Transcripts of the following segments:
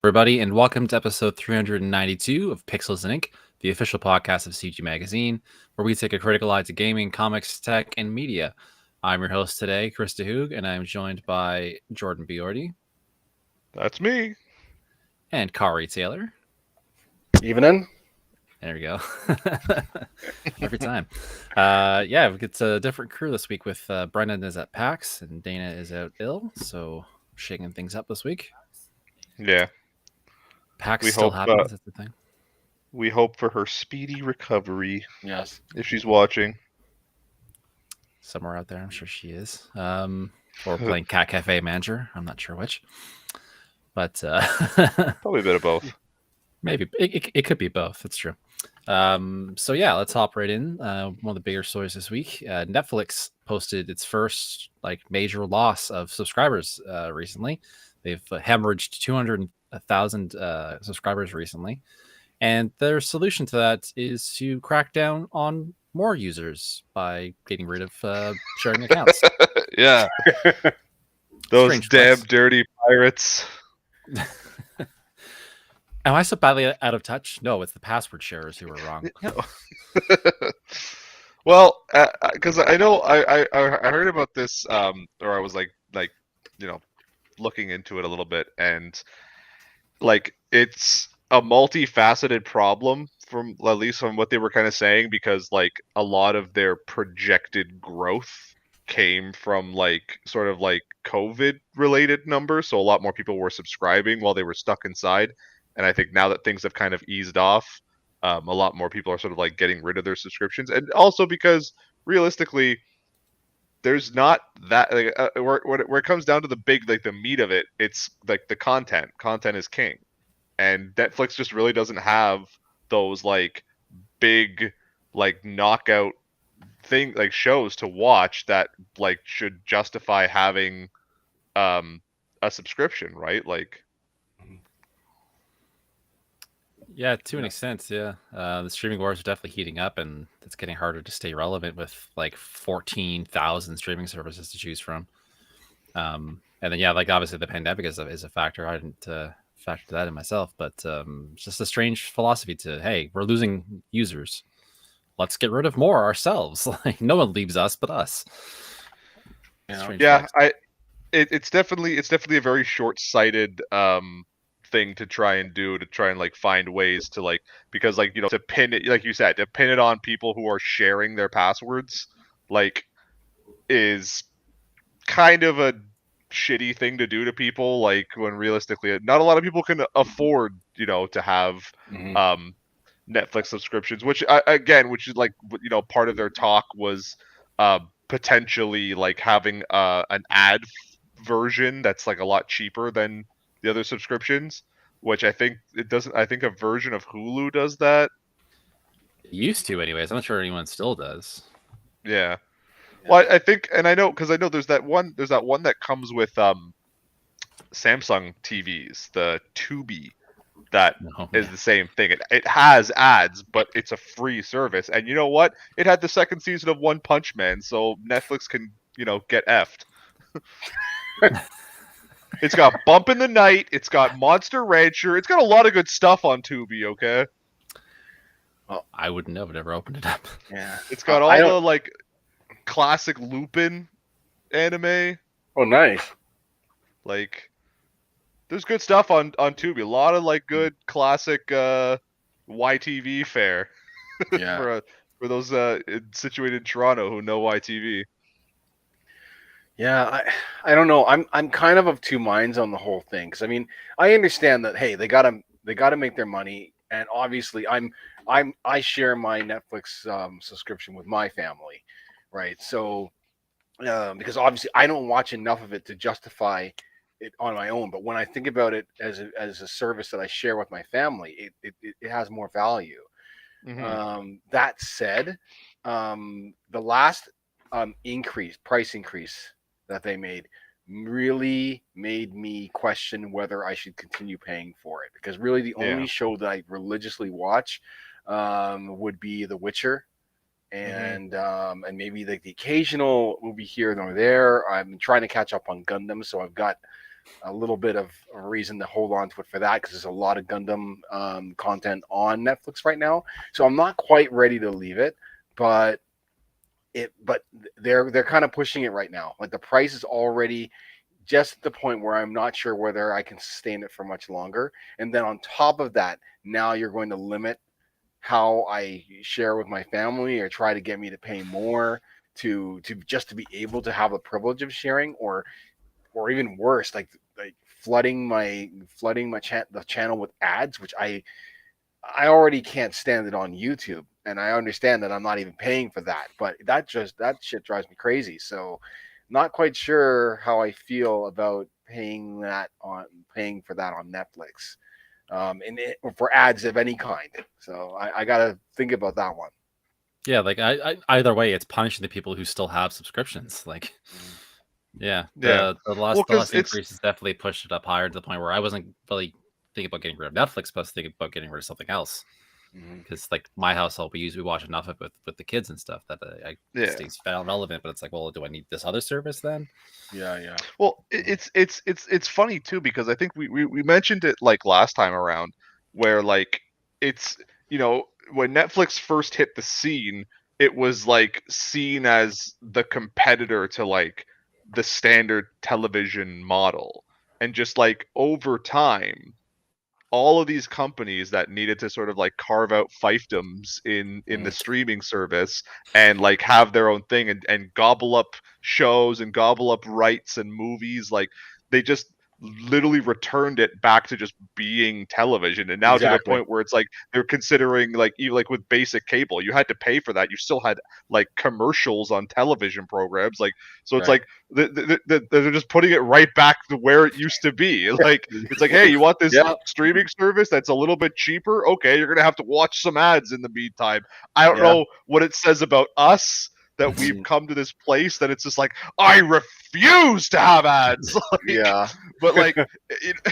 Everybody, and welcome to episode 392 of Pixels and Ink, the official podcast of CG Magazine, where we take a critical eye to gaming, comics, tech, and media. I'm your host today, Chris DeHoog, and I'm joined by Jordan Biordi That's me. and Kari Taylor. Evening. There we go. Every time. It's a different crew this week with Brendan is at PAX and Dana is out ill, so shaking things up this week. Yeah, PAX we still hope happens, that's the thing. we hope for her speedy recovery Yes. if she's watching. Somewhere out there, I'm sure she is. Or playing Cat Cafe Manager. I'm not sure which. But Probably a bit of both. maybe it could be both. It's true. So yeah, let's hop right in. One of the bigger stories this week: Netflix posted its first major loss of subscribers recently. They've hemorrhaged 200,000 subscribers recently, and their solution to that is to crack down on more users by getting rid of sharing accounts. Yeah, those Strange damn flex. dirty pirates. Am I so badly out of touch? No, it's the password sharers who were wrong. Well, because I know I heard about this, or I was looking into it a little bit, and it's a multifaceted problem from at least from what they were kind of saying, because a lot of their projected growth came from sort of COVID related numbers, so a lot more people were subscribing while they were stuck inside, and I think now that things have kind of eased off, a lot more people are sort of getting rid of their subscriptions, and also because realistically there's not that where it comes down to the big the meat of it, it's the content is king, and Netflix just really doesn't have those big knockout thing shows to watch that should justify having a subscription, right? Yeah, to an extent, yeah. The streaming wars are definitely heating up, and it's getting harder to stay relevant with 14,000 streaming services to choose from. And then yeah, obviously the pandemic is a factor. I didn't factor that in myself, but it's just a strange philosophy to, hey, we're losing users, let's get rid of more ourselves. No one leaves us but us. Yeah, it's definitely a very short-sighted thing to try and find ways to because to pin it, like you said, to pin it on people who are sharing their passwords is kind of a shitty thing to do to people, when realistically not a lot of people can afford to have Netflix subscriptions, which which is part of their talk was potentially having an ad version that's a lot cheaper than the other subscriptions, which I think it doesn't. I think a version of Hulu does that. It used to, anyways. I'm not sure anyone still does. Yeah. Well, I think, and I know because I know there's that one that comes with Samsung TVs, the Tubi, that is the same thing. It has ads, but it's a free service. And you know what? It had the second season of One Punch Man, so Netflix can get effed. It's got Bump in the Night. It's got Monster Rancher. It's got a lot of good stuff on Tubi. Okay. Well, I wouldn't have never opened it up. Yeah. It's got all the classic Lupin anime. Oh, nice. There's good stuff on Tubi. A lot of good classic YTV fare. Yeah. for those situated in Toronto who know YTV. Yeah, I don't know. I'm kind of two minds on the whole thing, because I mean, I understand that, hey, they gotta make their money, and obviously I share my Netflix subscription with my family, right? So because obviously I don't watch enough of it to justify it on my own, but when I think about it as a service that I share with my family, it has more value. Mm-hmm. That said, the last price increase that they made really made me question whether I should continue paying for it, because really the only show that I religiously watch would be The Witcher, and and maybe the occasional movie here or there. I'm trying to catch up on Gundam, so I've got a little bit of a reason to hold on to it for that, because there's a lot of Gundam content on Netflix right now. So I'm not quite ready to leave it, but they're kind of pushing it right now. Like the price is already just at the point where I'm not sure whether I can sustain it for much longer. And then on top of that, now you're going to limit how I share with my family, or try to get me to pay more to just to be able to have the privilege of sharing, or even worse, like flooding the channel with ads, which I already can't stand it on YouTube, and I understand that I'm not even paying for that, but that shit drives me crazy. So not quite sure how I feel about paying for that on Netflix, for ads of any kind. So I gotta think about that one. Yeah, like I either way, it's punishing the people who still have subscriptions. Like, yeah, Yeah. the Well, last 'cause it's increase has definitely pushed it up higher to the point where I wasn't really thinking about getting rid of Netflix, but I was thinking about getting rid of something else. Because like my household, we watch enough of it with the kids and stuff that I Yeah. stays found relevant. But it's like, well, do I need this other service then? Yeah. Well, it's funny too, because I think we mentioned it like last time around, where like it's, you know, when Netflix first hit the scene, it was like seen as the competitor to like the standard television model, and just like over time, all of these companies that needed to sort of like carve out fiefdoms in the streaming service and like have their own thing, and gobble up shows and gobble up rights and movies, like they just literally returned it back to just being television. And now to the Exactly. point where it's like they're considering, like, even like with basic cable, you had to pay for that, you still had like commercials on television programs, like, so it's Right. like they're just putting it right back to where it used to be. Like, it's like, hey, you want this Yeah. streaming service that's a little bit cheaper? Okay, you're gonna have to watch some ads in the meantime. I don't Yeah. know what it says about us that we've come to this place that it's just like, I refuse to have ads. Like, Yeah. but like,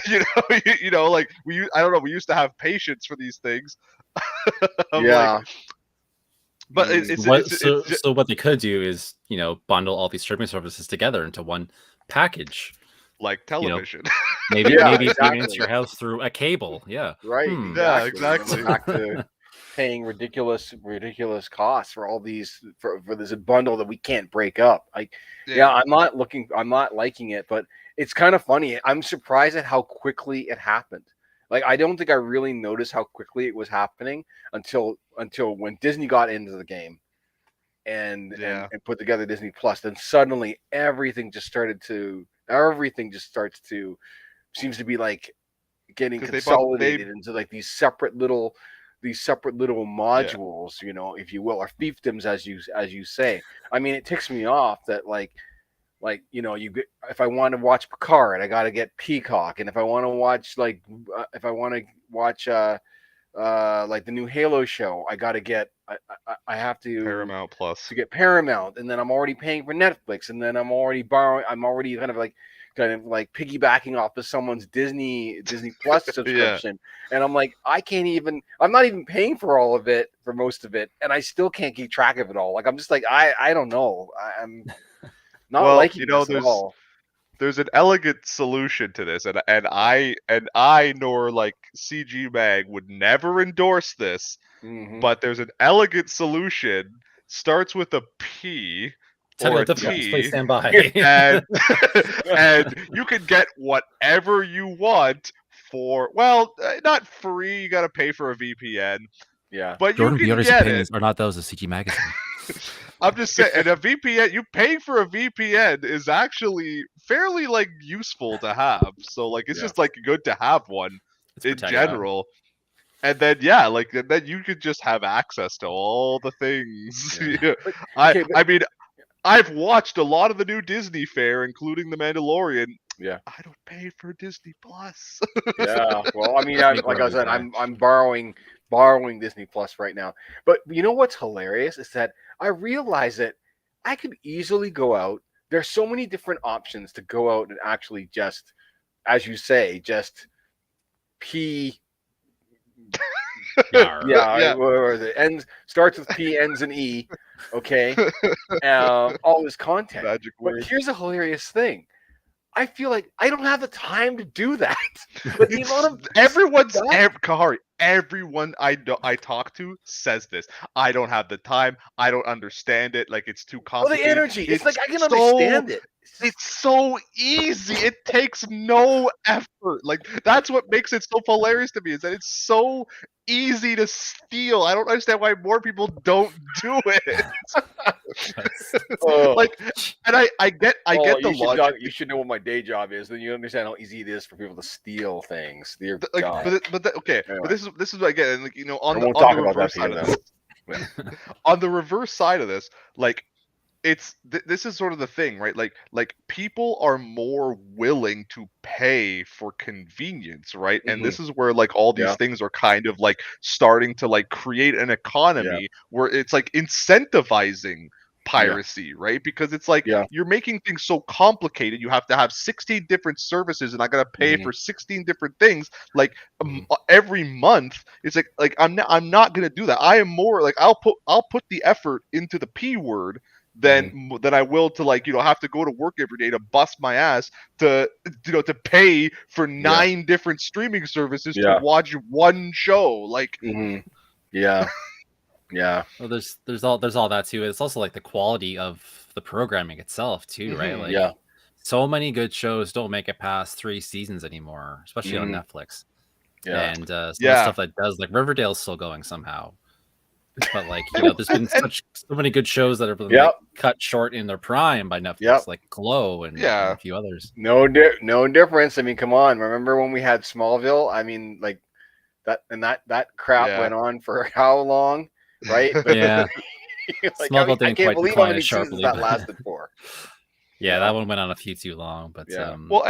you know, like I don't know, we used to have patience for these things. I'm like, Yeah. but So what they could do is, bundle all these streaming services together into one package. like television. Maybe Yeah, maybe bring it exactly. into your house through a cable. Yeah. Right. Yeah, Exactly. exactly. We're back to paying ridiculous costs for all these for this bundle that we can't break up. I'm not liking it, but it's kind of funny. I'm surprised at how quickly it happened. Like, I don't think I really noticed how quickly it was happening until when Disney got into the game and put together Disney Plus. Then suddenly everything just starts to seems to be like getting 'Cause consolidated into like these separate little modules, if you will, or fiefdoms, as you say. I mean, it ticks me off that if I want to watch Picard, I got to get Peacock, and if I want to watch like the new Halo show, I got to get I have to Paramount Plus to get Paramount, and then I'm already paying for Netflix, and then I'm already kind of like piggybacking off of someone's Disney Plus subscription. And I'm like, I'm not even paying for all of it, for most of it, and I still can't keep track of it all. Like, I'm just like, I don't know. I'm not liking this at all. There's an elegant solution to this, and I nor like CG Mag would never endorse this, but there's an elegant solution. Starts with a P or a T, please stand by. and you can get whatever you want for, well, not free. You got to pay for a VPN. Yeah, but Jordan you can Biota's get opinions it. are not those of CG Magazine. I'm just saying, and a VPN, you paying for a VPN is actually fairly like useful to have. So like, it's just like good to have one in general. And then then you could just have access to all the things. Yeah. I mean, I've watched a lot of the new Disney fare, including The Mandalorian. Yeah, I don't pay for Disney Plus. Yeah, well, I mean, like I said, I'm borrowing Disney Plus right now. But you know what's hilarious is that I realize that I could easily go out. There's so many different options to go out and actually just, as you say, just P. Or the ends starts with P, ends in E. Okay, all this content. Magic But word. here's a hilarious thing. I feel like I don't have the time to do that. But the amount of Kahari, everyone I talk to says this. I don't have the time. I don't understand it. Like, it's too the complicated. energy. It's like I can understand it. It's so easy. It takes no effort. Like, that's what makes it so hilarious to me, is that it's so easy to steal. I don't understand why more people don't do it. Oh. Like, and I get the logic. You should know what my day job is. Then you understand how easy it is for people to steal things. Dear Like, God. okay, Anyway. but this is again, like, on I the, won't on talk the about reverse that side to of you this, now. on the reverse side of this, like, this is sort of the thing, right? Like people are more willing to pay for convenience, right? And this is where, like, all these Yeah. things are kind of like starting to, like, create an economy where it's like incentivizing piracy, right? Because it's like, Yeah. you're making things so complicated. You have to have 16 different services, and I gotta pay Mhm. for 16 different things, like, every month. It's like I'm not gonna do that. I am more like, I'll put the effort into the P word than I will to, like, have to go to work every day to bust my ass to to pay for 9 different streaming services to Yeah. watch one show. Like, Yeah. Yeah. Well, there's all that too. It's also like the quality of the programming itself too, right? Like, Yeah. so many good shows don't make it past 3 seasons anymore, especially on Netflix. Yeah. And some of the stuff that does, like, Riverdale's still going somehow. But, like, there's been so many good shows that have been like, cut short in their prime by Netflix, like Glow and a few others. No difference. I mean, come on. Remember when we had Smallville? I mean, like, that crap went on for how long, right? But, Yeah. like, Smallville I didn't can't quite believe how decline many as seasons sharply, that but lasted for. yeah, that one went on a few too long. But Well,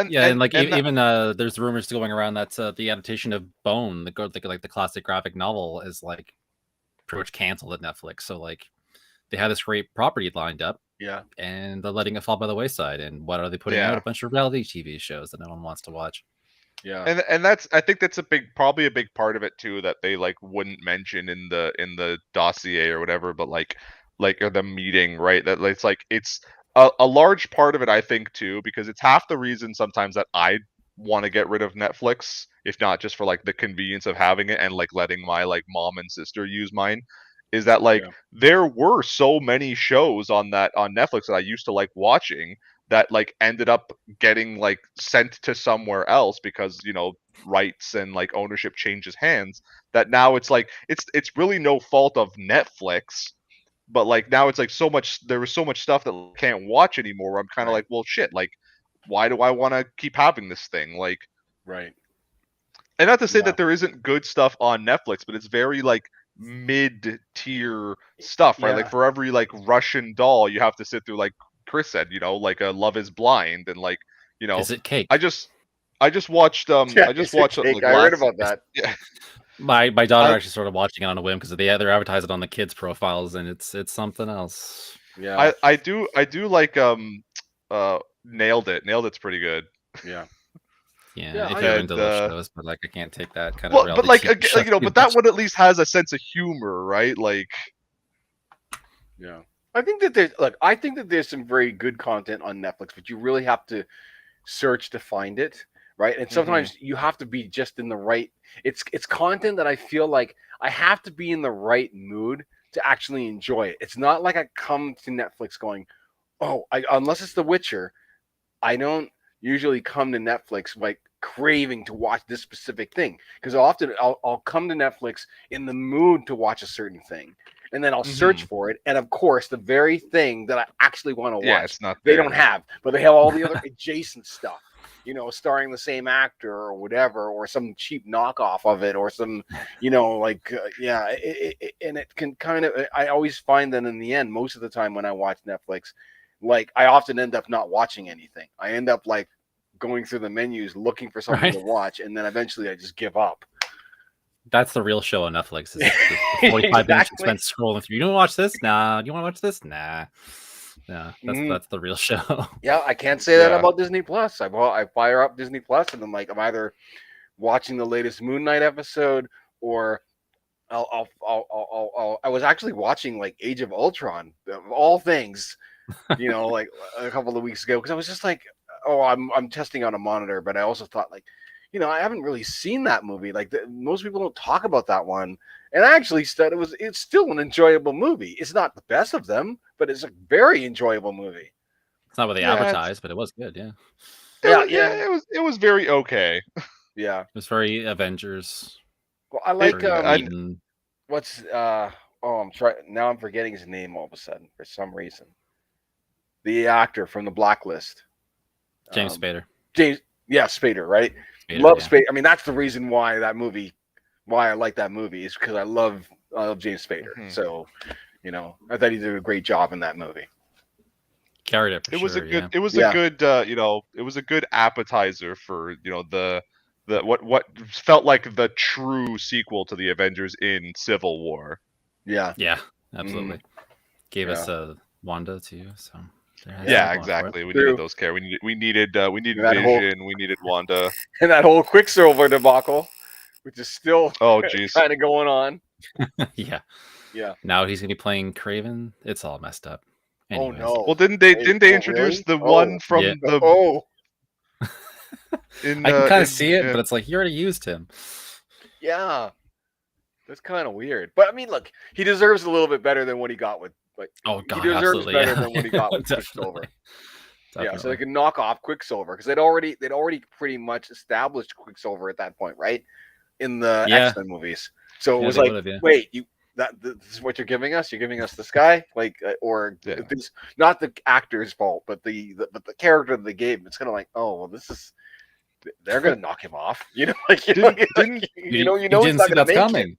even there's rumors going around that the adaptation of Bone, the classic graphic novel, is like pretty much canceled at Netflix. So, like, they had this great property lined up, and they're letting it fall by the wayside. And what are they putting out? A bunch of reality TV shows that no one wants to watch. Yeah. And I think that's probably a big part of it too, that they, like, wouldn't mention in the dossier or whatever, but like or the meeting, right? That it's like, it's a large part of it, I think, too, because it's half the reason sometimes that I want to get rid of Netflix, if not just for, like, the convenience of having it and, like, letting my, like, mom and sister use mine, is that, like, there were so many shows on Netflix that I used to like watching that, like, ended up getting, like, sent to somewhere else because, rights and, like, ownership changes hands, that now it's like, it's really no fault of Netflix, but, like, now it's like, there was so much stuff that I can't watch anymore where I'm kind of like, well, shit, like, why do I want to keep having this thing? Like, right. And not to say that there isn't good stuff on Netflix, but it's very, like, mid-tier stuff, right? Like, for every, like, Russian doll, you have to sit through, like Chris said, like a Love Is Blind, and, like, Is it Cake? I just watched I heard about that. Yeah. My daughter actually started watching it on a whim because they advertise it on the kids' profiles, and it's something else. Yeah. I do like Nailed It. Nailed It's pretty good. Yeah. Yeah, if you're into those shows, but, like, I can't take that kind of. But, like, but that one at least has a sense of humor, right? Like, yeah. I think that there's some very good content on Netflix, but you really have to search to find it, right? And sometimes you have to be just in the right. It's content that I feel like I have to be in the right mood to actually enjoy it. It's not like I come to Netflix going, unless it's The Witcher, I don't usually come to Netflix like craving to watch this specific thing, because often I'll come to Netflix in the mood to watch a certain thing, and then I'll search for it, and of course the very thing that I actually want to watch, it's not they there. don't have, but they have all the other adjacent stuff, starring the same actor or whatever, or some cheap knockoff of it, or some, and it can kind of. I always find that in the end, most of the time when I watch Netflix, like, I often end up not watching anything. I end up, like, going through the menus looking for something to watch, and then eventually I just give up. That's the real show on Netflix. Is the 45 minutes you spent scrolling through. You don't watch this? Nah. You want to watch this? Nah. Yeah, that's the real show. Yeah, I can't say that about Disney Plus. I fire up Disney Plus, and I'm like, I'm either watching the latest Moon Knight episode, or I was actually watching, like, Age of Ultron, of all things, like, a couple of weeks ago, because I was just like, I'm testing on a monitor, but I also thought like, I haven't really seen that movie. Like most people don't talk about that one, and I actually said it's still an enjoyable movie. It's not the best of them, but it's a very enjoyable movie. It's not what they Yeah, advertised, but it was good. Yeah, it was very okay. Yeah. it was very Avengers. Well, I like very I- Eden. what's I'm trying now. I'm forgetting his name all of a sudden for some reason. The actor from The Blacklist, James Spader. Spader, right? Spader, Love yeah. Spader. I mean, that's the reason why I like that movie is because I love James Spader. Mhm. So, I thought he did a great job in that movie. Carried it. For It was sure, a good. Yeah. It was Yeah. a good. It was a good appetizer for the what felt like the true sequel to the Avengers in Civil War. Yeah. Yeah, absolutely. Gave us Yeah. Wanda too. So there has Yeah, that going for it. exactly. We True. needed those care. We needed That Vision. whole- We needed Wanda. And that whole Quicksilver debacle, which is still Oh, jeez. kind of going on. Yeah. Yeah. Now he's gonna be playing Craven. It's all messed up. Oh Anyways. no. Well, didn't they Oh, introduce really? the one from Yeah. the Oh in I can kind in- of see it, in- but it's like you already used him. yeah. That's kind of weird. But I mean, look, he deserves a little bit better than what he got with Oh god, he deserves absolutely. better yeah. than what he got with Definitely. Quicksilver. Yeah, so they Definitely. can knock off Quicksilver because they'd already pretty much established Quicksilver at that point, right? In the Yeah. X-Men movies. So it Yeah, was they like, would've, yeah. wait, this is what you're giving us? You're giving us this guy, like, or Yeah. this not the actor's fault, but the character that they gave. It's kind of like, oh, well, this is they're gonna knock him off, like Didn't- it's You not didn't see gonna that's make coming.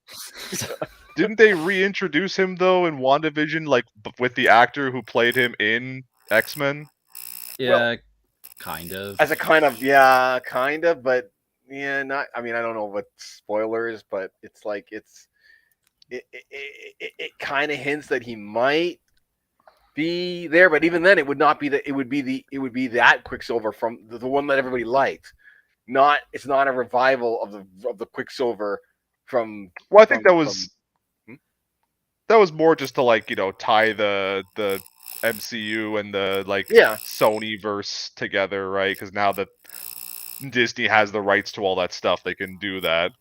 Didn't they reintroduce him though in WandaVision, like with the actor who played him in X-Men? Yeah, kind of. as a kind of, but yeah, not. I mean, I don't know what spoilers, but it's like it kind of hints that he might be there, but even then, it would not be that. It would be that Quicksilver from the one that everybody liked. It's not a revival of the Quicksilver from. Well, I think From- that was more just to tie the MCU and the Yeah. Sony verse together, right? Because now that Disney has the rights to all that stuff, they can do that.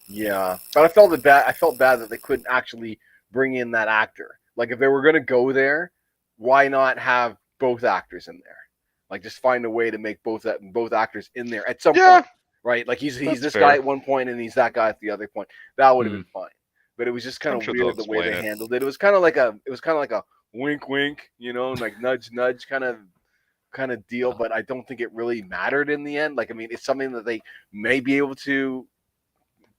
Yeah, but I felt bad that they couldn't actually bring in that actor. Like if they were gonna go there, why not have both actors in there? Like just find a way to make both actors in there at some Yeah. point, right? Like he's That's this fair. guy at one point and he's that guy at the other point. That would have been fine. But it was just kind I'm of sure weird they'll the way they explain it. handled it. It was kind of like a wink wink, like nudge nudge kind of deal. But I don't think it really mattered in the end. Like I mean, it's something that they may be able to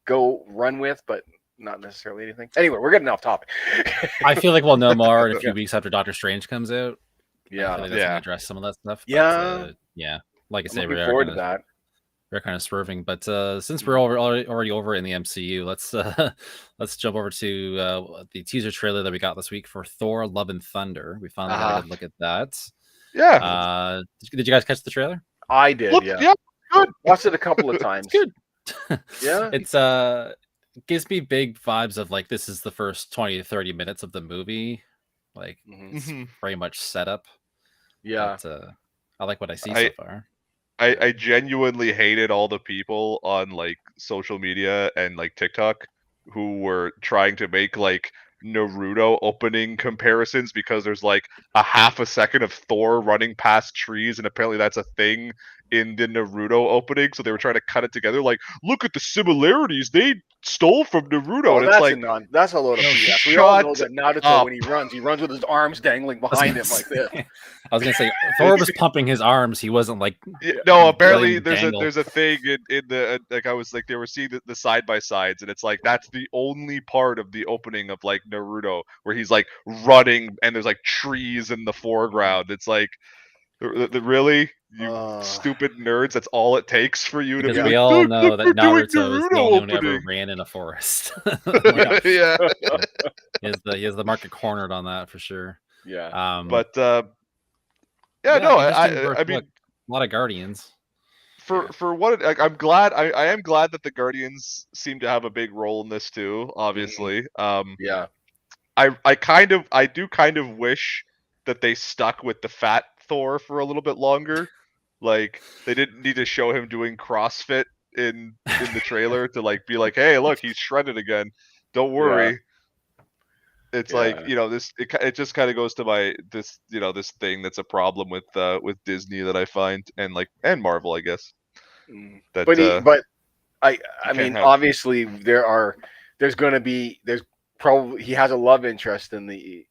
go run with, but not necessarily anything. Anyway, we're getting off topic. I feel like we'll know more in a few weeks after Doctor Strange comes out. I feel Yeah, like that's Yeah. gonna address some of that stuff. But, Yeah. yeah. Like I I'm say, looking forward to that. we're kind of swerving, but since we're already over in the MCU, let's let's jump over to the teaser trailer that we got this week for Thor: Love and Thunder. We finally got a good look at that. Yeah. Did you guys catch the trailer? I did. Look, Yeah, watched it a couple of times. It's good. Yeah, It's gives me big vibes of like this is the first 20 to 30 minutes of the movie. Like Mhm. it's Mhm. very much set up. yeah. But, I like what I see I- so far. I genuinely hated all the people on social media and TikTok who were trying to make Naruto opening comparisons because there's a half a second of Thor running past trees and apparently that's a thing in the Naruto opening, so they were trying to cut it together look at the similarities they stole from Naruto. Oh, And it's that's a load of No, BS. We all know shut that Naruto up. when he runs with his arms dangling behind him like this. I was gonna say Thor was pumping his arms. He wasn't like Yeah, no, apparently William there's Dangle. a thing in the I was they were seeing the side by sides, and it's that's the only part of the opening of Naruto where he's running and there's trees in the foreground. It's really you stupid nerds. That's all it takes for you to because be we like, all "Look, know look, that we're doing Naruto is the Naruto only one who ever opening." ran in a forest. Yeah, he has the market cornered on that for sure. Yeah. but yeah, no, interesting first I mean. look. A lot of Guardians. For what I'm glad I am glad that the Guardians seem to have a big role in this too. Obviously, Yeah. I do kind of wish that they stuck with the fat Thor for a little bit longer, Like they didn't need to show him doing CrossFit in the trailer to like be like, hey, look, he's shredded again. Don't worry. It's like, Yeah. you know, it just kind of goes to this thing that's a problem with Disney that I find, and Marvel, I guess, that But I you can't mean, have. obviously there's probably he has a love interest in the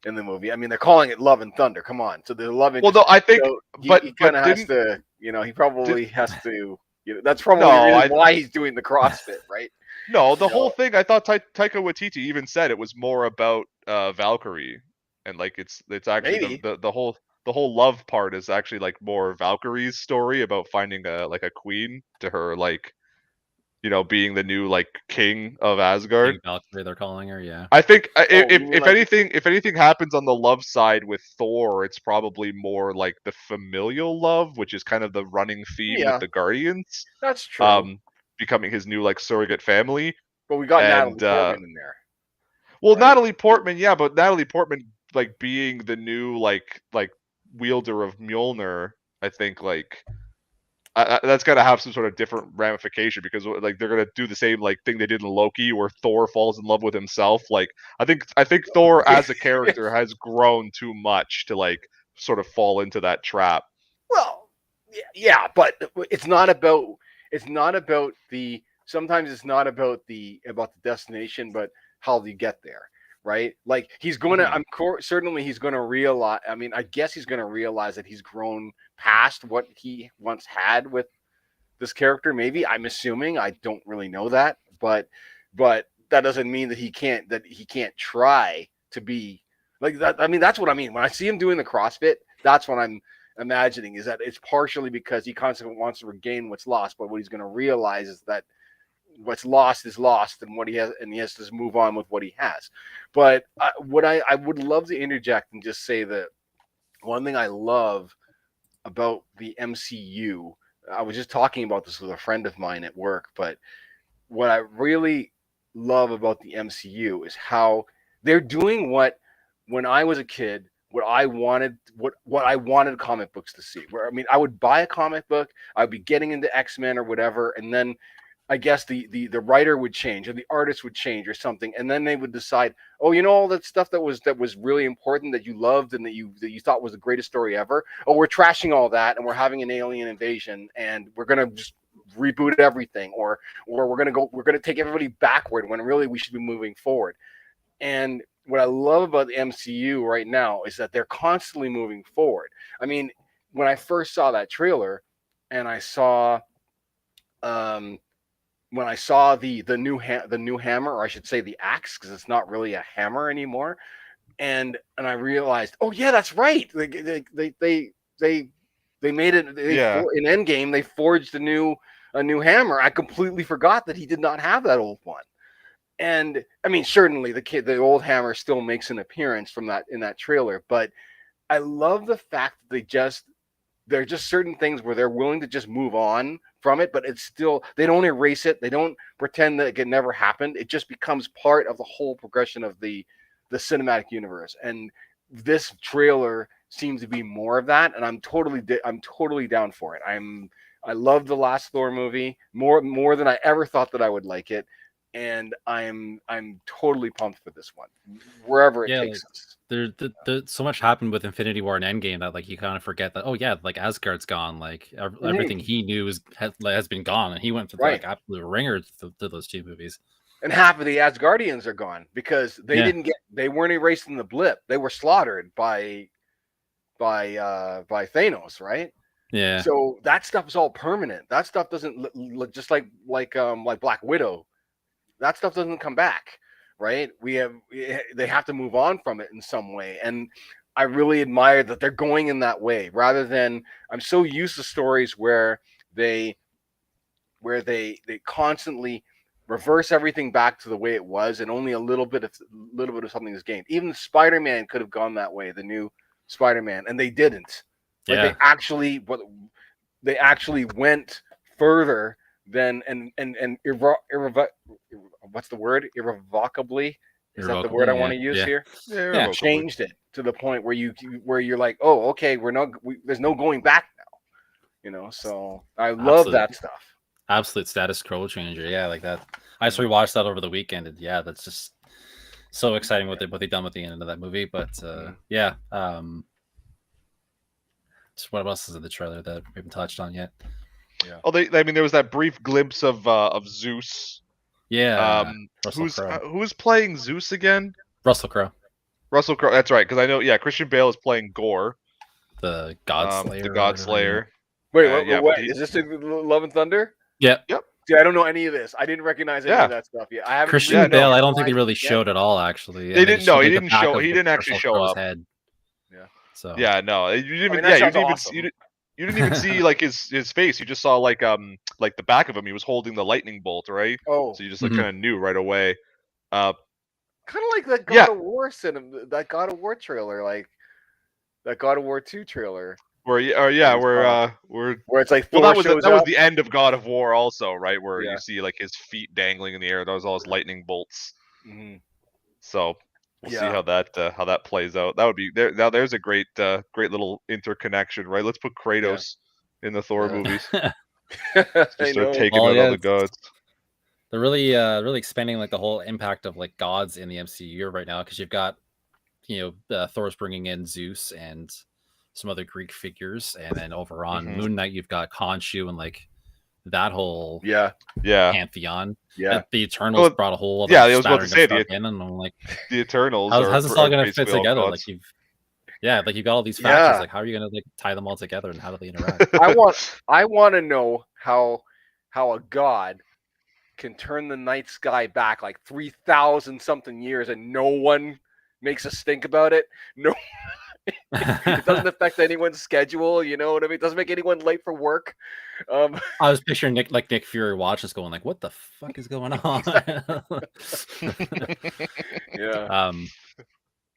movie. I mean, they're calling it Love and Thunder. Come on, so there's a love Well, interest. no, I think, So he but kind of has didn't to, he did probably has to. That's probably no, the reason I why he's doing the CrossFit, right? no, the You whole know, thing. I thought Taika Waititi even said it was more about Valkyrie, and like it's actually maybe. the whole love part is actually like more Valkyrie's story about finding a queen to her, like, you know, being the new like king of Asgard. King Valkyrie, they're calling her. Yeah. I think Oh, you mean like if anything happens on the love side with Thor, it's probably more like the familial love, which is kind of the running theme with yeah, the Guardians, that's true. um, becoming his new like surrogate family. But we got And Natalie Portman in there, well, right? Natalie Portman, yeah, but Natalie Portman like being the new like wielder of Mjolnir, I think like that's got to have some sort of different ramification, because like they're gonna do the same like thing they did in Loki, where Thor falls in love with himself. Like I think Thor as a character has grown too much to like sort of fall into that trap. Well, yeah, but it's not about the. Sometimes it's not about the destination, but how you get there, right? Like he's going to. Mhm. Certainly he's going to realize. I mean, I guess he's going to realize that he's grown past what he once had with this character. Maybe I'm assuming. I don't really know that, but that doesn't mean that he can't try to be like that. I mean, that's what I mean when I see him doing the CrossFit. That's what I'm imagining, is that it's partially because he constantly wants to regain what's lost, but what he's going to realize is that what's lost is lost, and he has to move on with what he has. But I would love to interject and just say that one thing I love about the MCU, I was just talking about this with a friend of mine at work, but what I really love about the MCU is how they're doing what, when I was a kid, what I wanted comic books to see. Where I mean, I would buy a comic book, I'd be getting into X-Men or whatever, and then I guess the writer would change or the artist would change or something, and then they would decide, oh, all that stuff that was really important, that you loved and that you thought was the greatest story ever. Oh, we're trashing all that, and we're having an alien invasion, and we're gonna just reboot everything, or we're gonna take everybody backward when really we should be moving forward. And what I love about the MCU right now is that they're constantly moving forward. I mean, when I first saw that trailer, and I saw when I saw the new hammer, or I should say the axe, because it's not really a hammer anymore, and I realized, oh yeah, that's right. They made it. Yeah. In Endgame, they forged a new hammer. I completely forgot that he did not have that old one. And I mean, certainly the old hammer still makes an appearance from that in that trailer, but I love the fact that there are just certain things where they're willing to just move on from it, but it's still, they don't erase it. They don't pretend that it never happened. It just becomes part of the whole progression of the cinematic universe. And this trailer seems to be more of that, and I'm totally down for it. I love the last Thor movie more than I ever thought that I would like it, and I'm totally pumped for this one, wherever it takes us. There so much happened with Infinity War and Endgame that like you kind of forget that, oh yeah, like Asgard's gone, like everything he knew has been gone, and he went through like absolute ringers to those two movies. And half of the Asgardians are gone because they weren't erased in the blip. They were slaughtered by Thanos, right? Yeah. So that stuff is all permanent. That stuff doesn't look just like Black Widow. That stuff doesn't come back, right? They have to move on from it in some way, and I really admire that they're going in that way rather than, I'm so used to stories where they constantly reverse everything back to the way it was, and only a little bit of something is gained. Even Spider-Man could have gone that way, the new Spider-Man, and they didn't. Like they actually went further than what's the word? Irrevocably. Is that the word I want to use here? Yeah, changed it to the point where you're like, oh, okay, there's no going back now. You know, so I love Absolutely. that stuff. Absolute status quo changer. Yeah, like that. I just rewatched that over the weekend, and yeah, that's just so exciting what they done with the end of that movie. But yeah, just what else is in the trailer that we haven't touched on yet? Oh, I mean, there was that brief glimpse of Zeus. Yeah, Russell Crowe. Who's playing Zeus again? Russell Crowe, Russell Crowe. That's right, because I know. Yeah, Christian Bale is playing Gore, the God Slayer. the or God whatever, Slayer. Wait, yeah, wait, but is this Love and Thunder? Yeah. Yep. See, I don't know any of this. I didn't recognize any of that stuff yet. I haven't. Christian really Bale, known I don't think they why really yet. showed at all. Actually, They didn't. just No, showed, he like, the didn't back show. of, He like, didn't actually Russell show Crowe's up. head. Yeah. So Yeah, no, you didn't even. that Yeah, you sounds didn't awesome. even. You didn't even see like his face. You just saw like the back of him. He was holding the lightning bolt, right? Oh, So you just like kind of knew right away. kind of like that God Yeah. of War cinema, that God of War trailer, like that God of War 2 trailer, Where where it's like well, Thor that was shows that was up. the end of God of War also, right? Where Yeah. you see like his feet dangling in the air. That was all his lightning bolts. Mhm. So we'll see Yeah. how that plays out. That would be there. Now there's a great little interconnection, right? Let's put Kratos in the Thor Yeah. movies. I Just start know. taking Well, out yeah, all the gods. they're really expanding like the whole impact of like gods in the MCU right now, because you've got Thor's bringing in Zeus and some other Greek figures, and then over on Mhm. Moon Knight you've got Khonshu and like that whole Yeah, Yeah, pantheon. yeah. And the Eternals Well, brought a whole other yeah, I was about to smattering of say, stuff in, and I'm like, the Eternals. how's this all gonna fit basically all together? gods. Like you've got all these factions. Yeah. Like how are you gonna like tie them all together, and how do they interact? I want to know how a god can turn the night sky back like 3,000 something years and no one makes a stink about it. No, it doesn't affect anyone's schedule. You know what I mean? It doesn't make anyone late for work. I was picturing Nick Fury watches going like, what the fuck is going on? Yeah.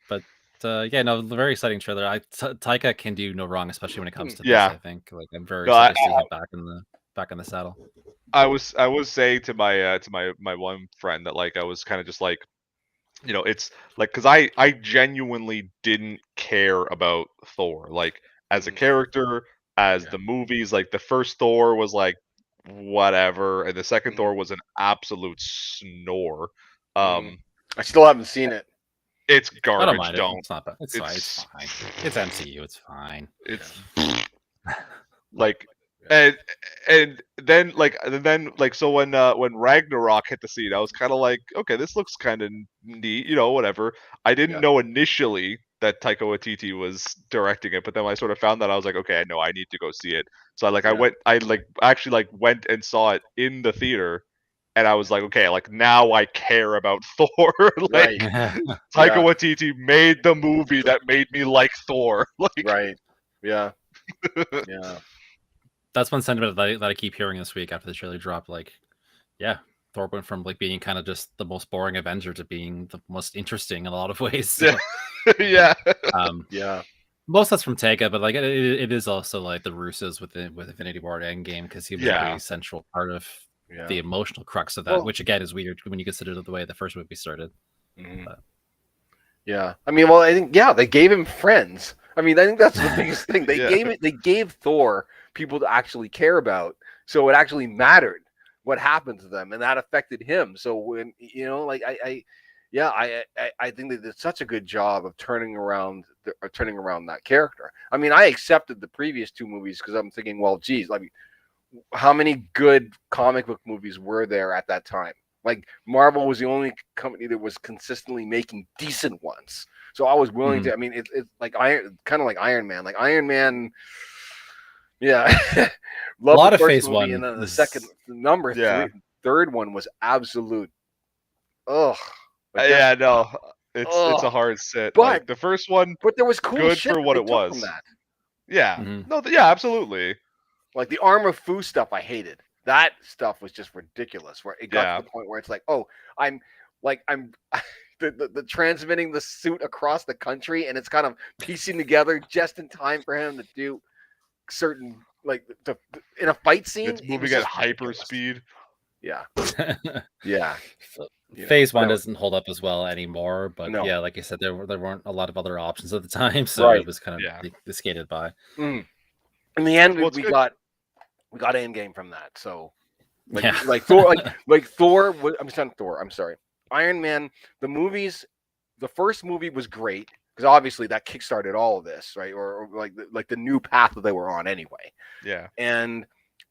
But yeah, no, very exciting trailer. Taika can do no wrong, especially when it comes to Yeah. this. I think like I'm very No, excited to see him back in the saddle. I was saying to my one friend that like I was kind of just like, it's like because I genuinely didn't care about Thor like as a character, as the movies. Like the first Thor was like whatever, and the second Thor was an absolute snore. I still haven't seen it. It's I garbage. don't mind it. Don't. It's not bad. It's fine. It's MCU. It's fine. It's like and then so when Ragnarok hit the scene, I was kind of like, okay, this looks kind of neat, whatever. I didn't know initially that Taika Waititi was directing it, but then when I sort of found that, I was like, okay, I know I need to go see it. So I went and saw it in the theater, and I was like, okay, like now I care about Thor. Like Taika Waititi made the movie that made me like Thor. Like Right. Yeah. Yeah. That's one sentiment that I keep hearing this week after the trailer dropped. Like, yeah, Thor went from like being kind of just the most boring Avenger to being the most interesting in a lot of ways. So, yeah. Yeah. Most that's from Taika, but like it is also like the Russos with Infinity War Endgame, because he was a pretty central part of the emotional crux of that, which again is weird when you consider the way the first movie started. Yeah, I mean, well, I think they gave him friends. I mean, I think that's the biggest thing. They gave Thor people to actually care about, so it actually mattered what happened to them, and that affected him. So when I think they did such a good job of turning around that character. I mean, I accepted the previous two movies because I'm thinking, well, geez, I mean, how many good comic book movies were there at that time? Like Marvel was the only company that was consistently making decent ones. So I was willing to. I mean, it's like kind of like Iron Man. Like Iron Man, yeah. A lot of Phase movie, 1, and then the second number third one was absolute. Ugh. Like it's a hard sit. But like, the first one, but there was cool good shit for what they it took was. from that. Yeah, absolutely. Like the Armor Fu stuff, I hated. That stuff was just ridiculous. Where it got to the point where it's like, oh, I'm the transmitting the suit across the country, and it's kind of piecing together just in time for him to do certain in a fight scene. It's moving at hyper speed. Yeah, yeah. Phase 1 doesn't hold up as well anymore, but yeah, like you said, there weren't a lot of other options at the time, so it was kind of skated by. In the end, we got We got Endgame from that. So like Yeah. like Thor like Thor. I'm saying Thor. I'm sorry. Iron Man. The movies. The first movie was great because obviously that kickstarted all of this, right? Or like the new path that they were on anyway. Yeah. And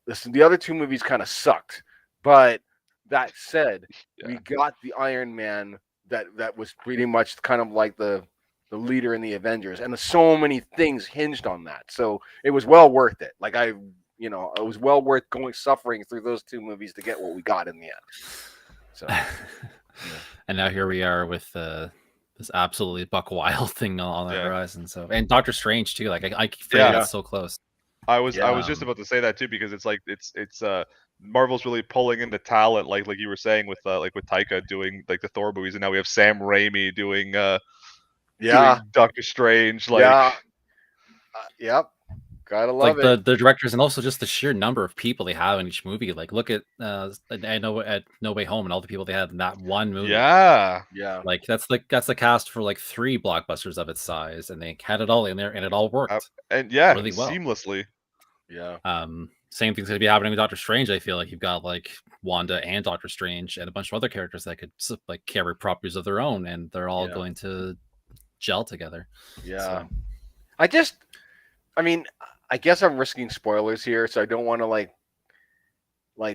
the other two movies kind of sucked. But that said, we got the Iron Man that was pretty much kind of like the leader in the Avengers, and so many things hinged on that. So it was well worth it. Like it was well worth suffering through those two movies to get what we got in the end. So, and now here we are with this absolutely buck wild thing on the Yeah. horizon. So, and Doctor Strange too. Like I forget it's so close. I was just about to say that too, because it's like it's Marvel's really pulling in the talent, like you were saying with Taika doing like the Thor movies, and now we have Sam Raimi doing doing Doctor Strange. Like yep, gotta love like it. the directors, and also just the sheer number of people they have in each movie. Like look at I know at No Way Home and all the people they had in that one movie. Yeah. Like that's the cast for like 3 blockbusters of its size, and they had it all in there, and it all worked. And really well, seamlessly. Yeah. Same thing's gonna be happening with Doctor Strange. I feel like you've got like Wanda and Doctor Strange and a bunch of other characters that could like carry properties of their own, and they're all going to gel together. Yeah. So. I mean, I guess I'm risking spoilers here, so I don't want to like.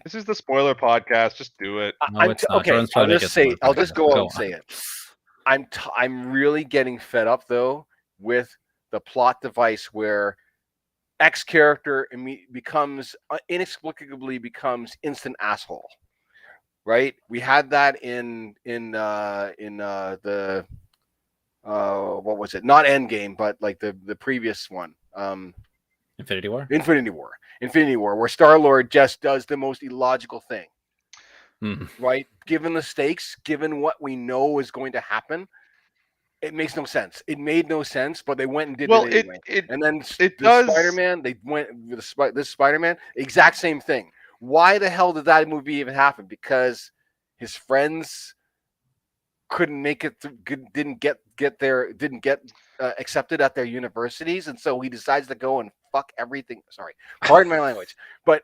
This is the spoiler podcast. Just do it. No, it's not. Okay. I'll just go out and say it. I'm really getting fed up though with the plot device where X character becomes inexplicably becomes instant asshole, right? We had that in the what was it? Not Endgame, but like the previous one, Infinity War, where Star-Lord just does the most illogical thing, right? Given the stakes, given what we know is going to happen. It makes no sense. It made no sense, but they went and did it anyway. And then Spider-Man, they went with this Spider-Man, exact same thing. Why the hell did that movie even happen? Because his friends couldn't make it, didn't get accepted at their universities, and so he decides to go and fuck everything. Sorry, pardon my language, but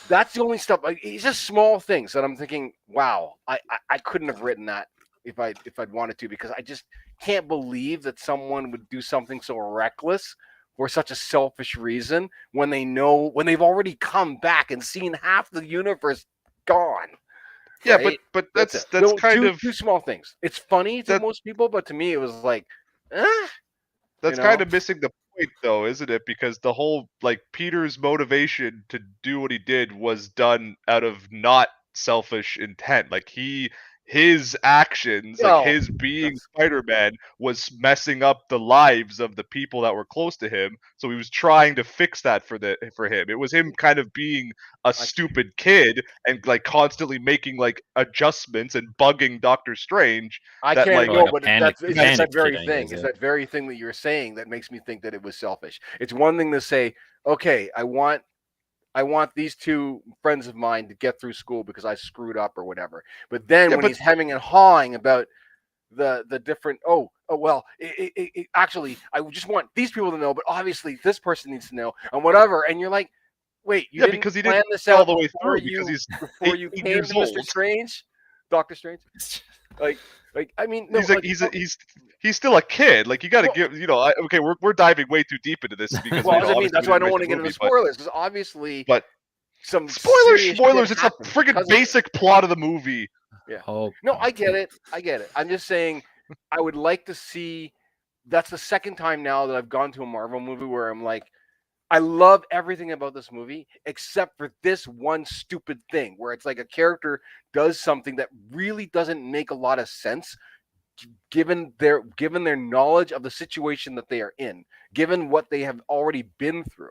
that's the only stuff. Like, it's just small things that I'm thinking, wow, I couldn't have written that if I'd wanted to, because I just can't believe that someone would do something so reckless for such a selfish reason when they've already come back and seen half the universe gone. Yeah, right? but that's kind of two small things. It's funny to most people, but to me it was like, that's kind of missing the point, though, isn't it? Because the whole Peter's motivation to do what he did was done out of not selfish intent. Like his actions, his being Spider-Man, was messing up the lives of the people that were close to him. So he was trying to fix that for him. It was him kind of being a stupid kid and constantly making adjustments and bugging Doctor Strange. I can't go, but it's that very thing. It's that very thing that you're saying that makes me think that it was selfish. It's one thing to say, okay, I want these two friends of mine to get through school because I screwed up or whatever. But then when he's hemming and hawing about the different, actually, I just want these people to know, but obviously this person needs to know and whatever. And you're like, wait, you didn't because he plan didn't this out all the way through before you came to Mr. Strange, Doctor Strange. I mean, no, he's still a kid. You got to give, okay, we're diving way too deep into this because that's why I don't want to get into spoilers, because obviously, but some spoilers. It's a friggin' basic plot of the movie. Yeah. No, I get it. I'm just saying, I would like to see. That's the second time now that I've gone to a Marvel movie where I'm like, I love everything about this movie except for this one stupid thing where it's like a character does something that really doesn't make a lot of sense given their knowledge of the situation that they are in, given what they have already been through,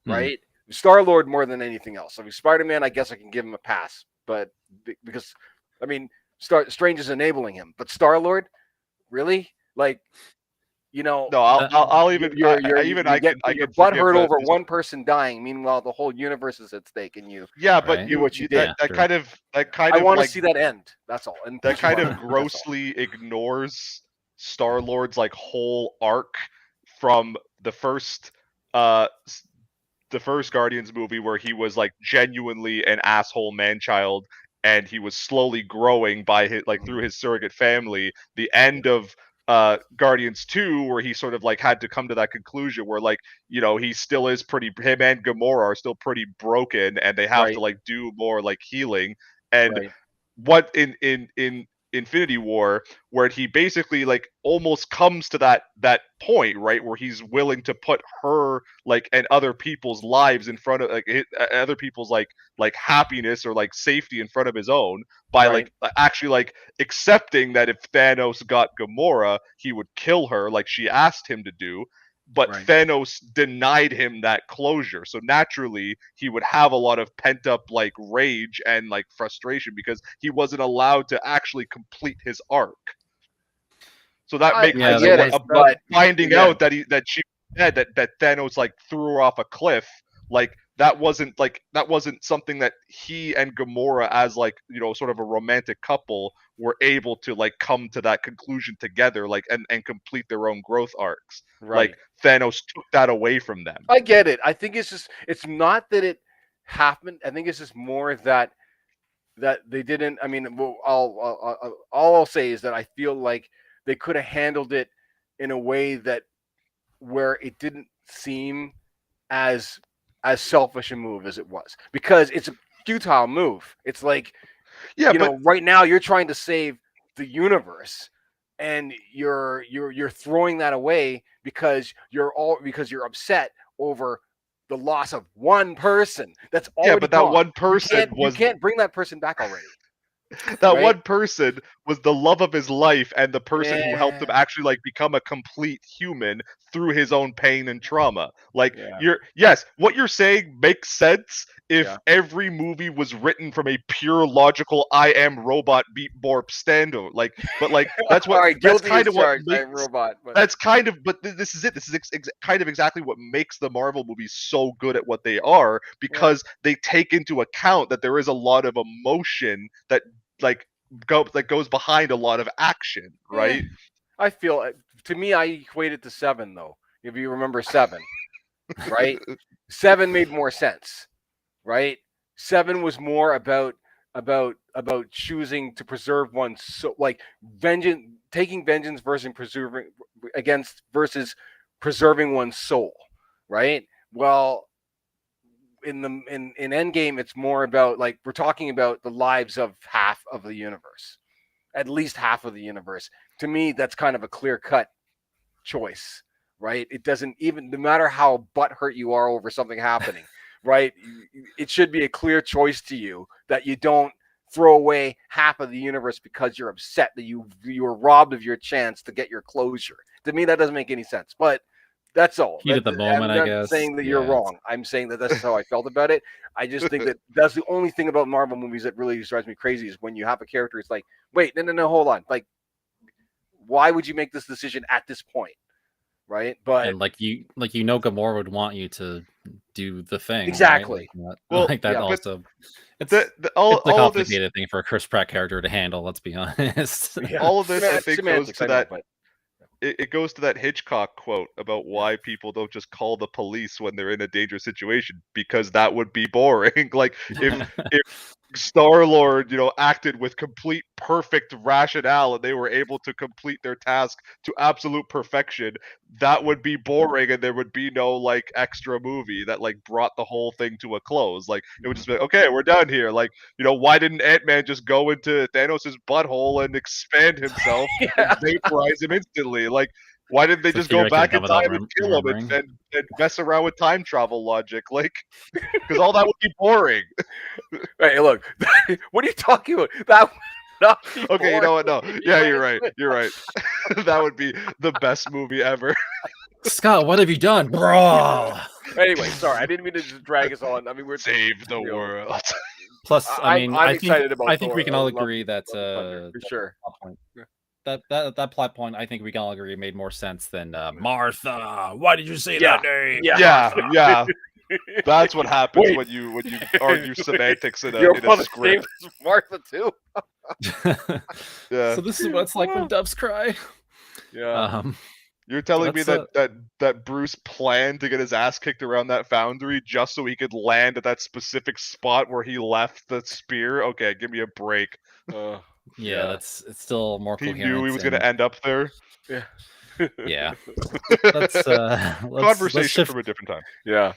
right? Star-Lord more than anything else. I mean, Spider-Man, I guess I can give him a pass, but because I mean, Strange is enabling him, but Star-Lord, really? No, I'll even you're butthurt over one person dying. Meanwhile, the whole universe is at stake, and you but do what you did. I want to see that end. That's all. And that kind of grossly ignores Star-Lord's whole arc from the first the first Guardians movie where he was like genuinely an asshole man child and he was slowly growing by his like through his surrogate family. The end of Guardians 2 where he sort of like had to come to that conclusion where like, you know, he still is pretty him and Gamora are still pretty broken and they have to like do more like healing. And what in Infinity War where he basically like almost comes to that point, right, where he's willing to put her like and other people's lives in front of like other people's like happiness or like safety in front of his own by like actually like accepting that if Thanos got Gamora, he would kill her like she asked him to do. But Thanos denied him that closure. So naturally, he would have a lot of pent up like rage and like frustration because he wasn't allowed to actually complete his arc. So that makes finding out that she said that Thanos like threw her off a cliff. Like that wasn't something that he and Gamora as like, you know, sort of a romantic couple were able to like come to that conclusion together, like and complete their own growth arcs. Like Thanos took that away from them. I get it. I think it's not that it happened. I think it's just more that they didn't. I mean, all I'll say is that I feel like they could have handled it in a way that where it didn't seem as selfish a move as it was, because it's a futile move. It's like, right now you're trying to save the universe and you're throwing that away because you're upset over the loss of one person. That's all. But that one person you can't bring that person back already. That one person was the love of his life and the person who helped him actually like become a complete human through his own pain and trauma. Like what you're saying makes sense if every movie was written from a pure logical I am robot beat Borp standard. Like, but like that's what that's kind of what makes, that's kind of. But this is it. This is kind of exactly what makes the Marvel movies so good at what they are, because they take into account that there is a lot of emotion that goes behind a lot of action, right? I feel, to me, I equate it to 7 though. If you remember 7, right? 7 made more sense, right? 7 was more about choosing to preserve one's soul, like taking vengeance versus preserving one's soul, right? Well, in Endgame, it's more about like we're talking about the lives of half of the universe, at least half of the universe. To me, that's kind of a clear-cut choice, right? It doesn't even, no matter how butthurt you are over something happening, right? It should be a clear choice to you that you don't throw away half of the universe because you're upset that you were robbed of your chance to get your closure. To me, that doesn't make any sense, but that's all. Heat at the moment, I'm I guess. Saying that you're wrong. I'm saying that that's how I felt about it. I just think that that's the only thing about Marvel movies that really drives me crazy is when you have a character. It's like, wait, no, hold on. Like, why would you make this decision at this point, right? But and Gamora would want you to do the thing exactly. Right? Like that also. It's a complicated thing for a Chris Pratt character to handle. Let's be honest. All of this, I think, goes to that. It goes to that Hitchcock quote about why people don't just call the police when they're in a dangerous situation, because that would be boring. Like if Star-Lord, acted with complete perfect rationale and they were able to complete their task to absolute perfection, that would be boring and there would be no like extra movie that like brought the whole thing to a close. Like it would just be okay, we're done here. Like, why didn't Ant-Man just go into Thanos' butthole and expand himself and vaporize him instantly? Like, why didn't they just go back in time and kill him and mess around with time travel logic? Like, because all that would be boring. Hey, look, what are you talking about? That would not be okay, boring. You know what? No, yeah, you're right. You're right. That would be the best movie ever. Scott, what have you done, bro? Anyway, sorry, I didn't mean to just drag us on. I mean, we're save the world. Plus, I think we can all agree that for sure. That plot point, I think we can all agree, made more sense than Martha. Why did you say that name? Yeah. That's what happens when you argue semantics in a script. Martha too. Yeah. So this is what it's like when doves cry. Yeah. You're telling me That's, that Bruce planned to get his ass kicked around that foundry just so he could land at that specific spot where he left the spear? Okay, give me a break. yeah, it's still more He coherent. knew he was going And to end up there. Yeah. yeah, let's Conversation shift. from a different time. Yeah.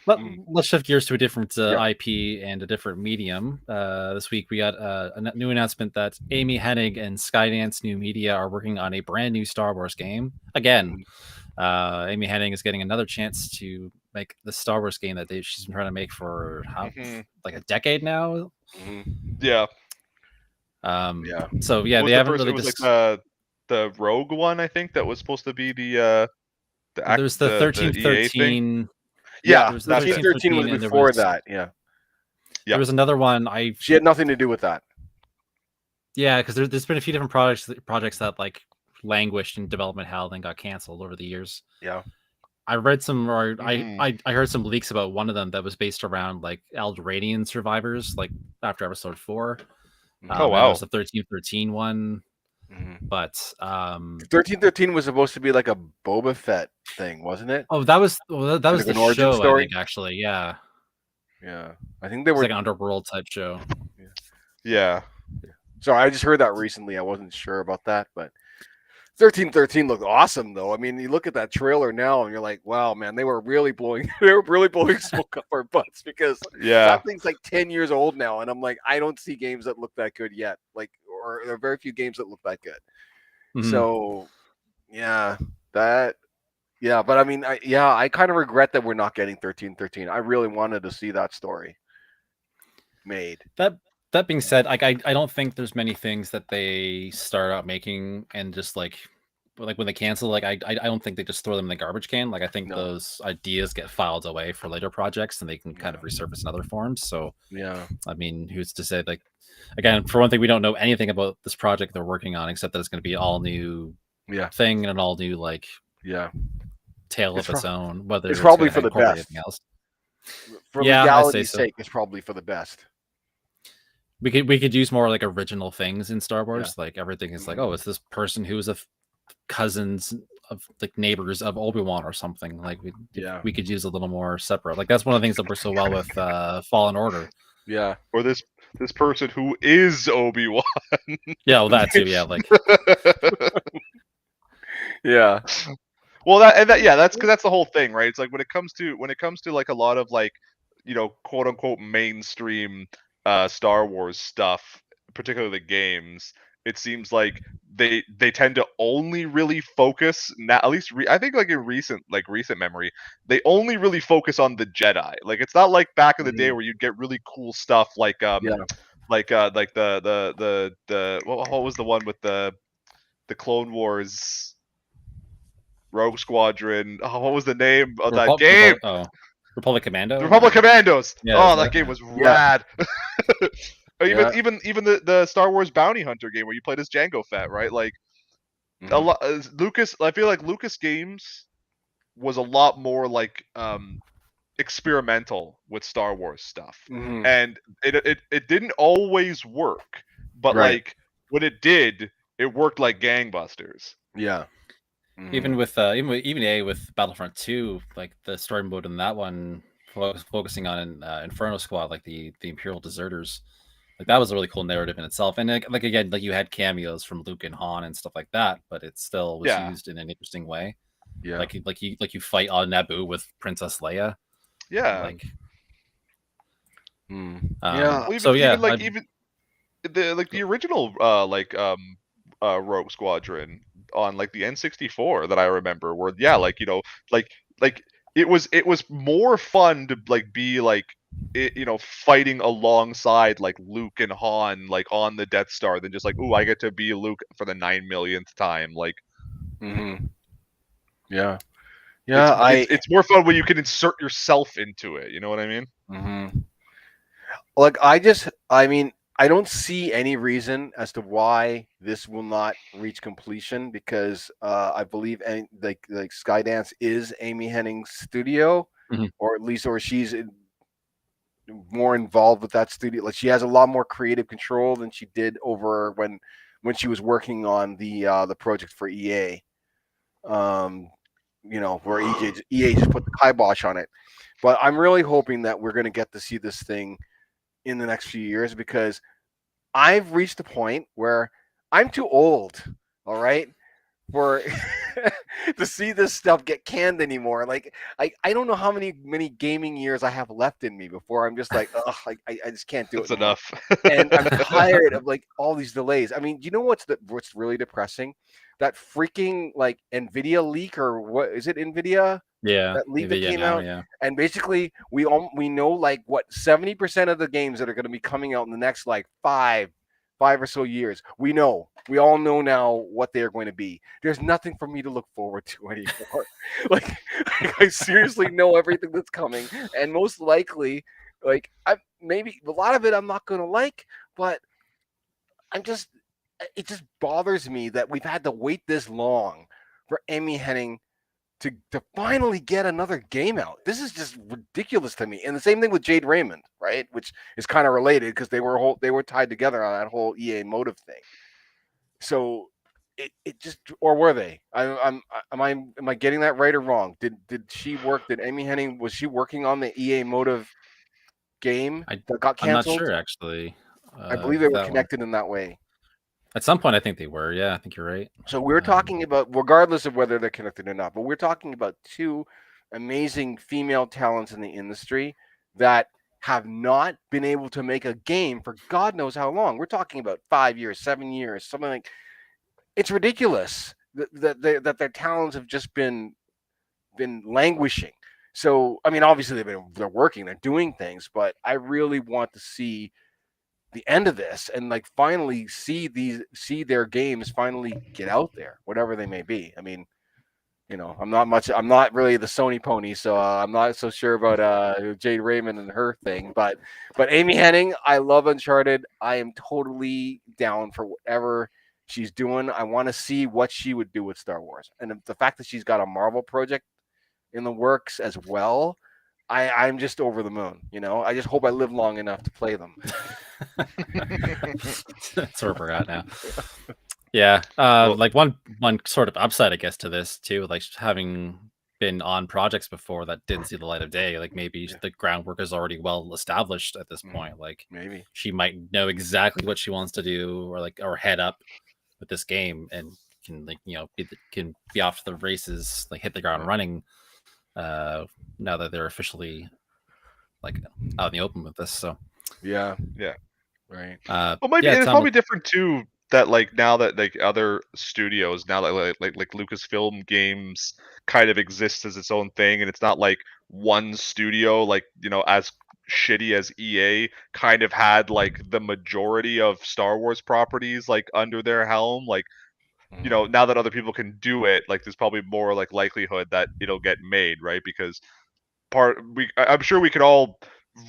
Let's shift gears to a different Yeah. IP and a different medium. This week we got a new announcement that Amy Hennig and Skydance New Media are working on a brand new Star Wars game. Again, Amy Hennig is getting another chance to make the Star Wars game that she's been trying to make for like a decade now. Yeah. Yeah. So yeah, What was they the haven't first- really it was just. like the Rogue one, I think, that was supposed to be the There's the EA 1313. thing. Yeah. there was the 1313 was 1313 and there before was- that. Yeah. There was another one. She had nothing to do with that. Yeah, because there's been a few different projects that like languished in development hell, then got canceled over the years. Yeah. I read some, or I heard some leaks about one of them that was based around like Alderaanian survivors, like after episode 4. Oh, and wow. There was the 1313 one, but 1313 was supposed to be like a Boba Fett thing, wasn't it? that was that was Like an the origin show. story? I think actually, yeah, Yeah. I think they it was were like an underworld type show. Yeah. Sorry, I just heard that recently. I wasn't sure about that, but 1313 looked awesome though. I mean, you look at that trailer now and you're like, wow, man, they were really blowing smoke up our butts because Yeah. that thing's like 10 years old now. And I'm like, I don't see games that look that good yet. Like, or there are very few games that look that good. Mhm. So but I mean, I kind of regret that we're not getting 1313. I really wanted to see that story made. That being said, like I don't think there's many things that they start out making and just like when they cancel, like I don't think they just throw them in the garbage can. Like I think those ideas get filed away for later projects and they can kind of resurface in other forms. So yeah, I mean, who's to say? Like again, for one thing, we don't know anything about this project they're working on except that it's going to be all new thing and an all new like tale of its own. Whether it's probably gonna for the incorporate best. anything else. For Yeah, I'd say legality's so. sake, it's probably for the best. We could use more like original things in Star Wars. Like everything is like, oh, it's this person who is cousins of like neighbors of Obi-Wan or something. Like we could use a little more separate. Like that's one of the things that works so well with Fallen Order. Yeah. Or this person who is Obi-Wan. Yeah, well that too. Yeah, like yeah. Well, that's because that's the whole thing, right? It's like when it comes to like a lot of like, quote unquote mainstream Star Wars stuff, particularly the games, it seems like they tend to only really focus now, at least I think like in recent memory, they only really focus on the Jedi. Like it's not like back in the day where you'd get really cool stuff like what was the one with the Clone Wars Rogue Squadron? Oh, what was the name of that game? Republic Commando. The Republic Commandos. Yeah, that game was rad. Even the Star Wars Bounty Hunter game where you played as Jango Fett, right? Like a lot. Lucas, I feel like Lucas Games was a lot more like experimental with Star Wars stuff, and it didn't always work, but like when it did, it worked like gangbusters. Yeah. Even with Battlefront 2, like the story mode in that one, focusing on Inferno Squad, like the Imperial deserters, like that was a really cool narrative in itself. And like again, like you had cameos from Luke and Han and stuff like that, but it still was used in an interesting way. Yeah, like you fight on Naboo with Princess Leia. Yeah, like the original Rogue Squadron on like the N64 that I remember, where it was more fun to like be like fighting alongside like Luke and Han like on the Death Star than just like, ooh, I get to be Luke for the 9 millionth time. Like it's more fun when you can insert yourself into it, you know what I mean? Like I don't see any reason as to why this will not reach completion because I believe like Skydance is Amy Hennig's studio, or at least she's more involved with that studio. Like she has a lot more creative control than she did over when she was working on the project for EA. where EA just put the kibosh on it. But I'm really hoping that we're going to get to see this thing in the next few years, because I've reached a point where I'm too old, all right, for to see this stuff get canned anymore. Like I don't know how many gaming years I have left in me before I'm just like, ugh, I just can't do That's it anymore. enough. And I'm tired of like all these delays. I mean, you know what's really depressing? That freaking like Nvidia leak, or what is it? Nvidia Yeah, that leak that Nvidia came now, out, yeah. and basically we know like what 70% of the games that are going to be coming out in the next like five or so years. We all know now what they are going to be. There's nothing for me to look forward to anymore. like I seriously know everything that's coming, and most likely, like maybe a lot of it I'm not going to like, but it just bothers me that we've had to wait this long for Amy Hennig to finally get another game out. This is just ridiculous to me. And the same thing with Jade Raymond, right? Which is kind of related because they were tied together on that whole EA Motive thing. So it just, or were they? Am I getting that right or wrong? Did she work? Did Amy Hennig, was she working on the EA Motive game that got I'm not canceled? sure actually. I believe they were that one. connected in that way. At some point, I think they were. Yeah, I think you're right. So we're talking about, regardless of whether they're connected or not, but we're talking about two amazing female talents in the industry that have not been able to make a game for God knows how long. We're talking about 5 years, 7 years, something like. It's ridiculous that their talents have just been languishing. So I mean, obviously they're working, they're doing things, but I really want to see the end of this and like finally see their games finally get out there, whatever they may be. I mean, I'm not really the Sony pony, so I'm not so sure about Jade Raymond and her thing, but Amy Hennig, I love Uncharted. I am totally down for whatever she's doing. I want to see what she would do with Star Wars, and the fact that she's got a Marvel project in the works as well, I'm just over the moon. I just hope I live long enough to play them. That's where we're at now. Yeah, like one sort of upside, I guess, to this too, like having been on projects before that didn't see the light of day. Like maybe the groundwork is already well established at this point. Like maybe she might know exactly what she wants to do, or head up with this game, and can can be off to the races, like hit the ground running. Now that they're officially like out in the open with this, so yeah, Well, right. maybe yeah, it's probably different too. That like now that like other studios now that like Lucasfilm Games kind of exists as its own thing, and it's not like one studio, like as shitty as EA kind of had like the majority of Star Wars properties like under their helm, like. Now that other people can do it, like there's probably more like likelihood that it'll get made, right? Because I'm sure we could all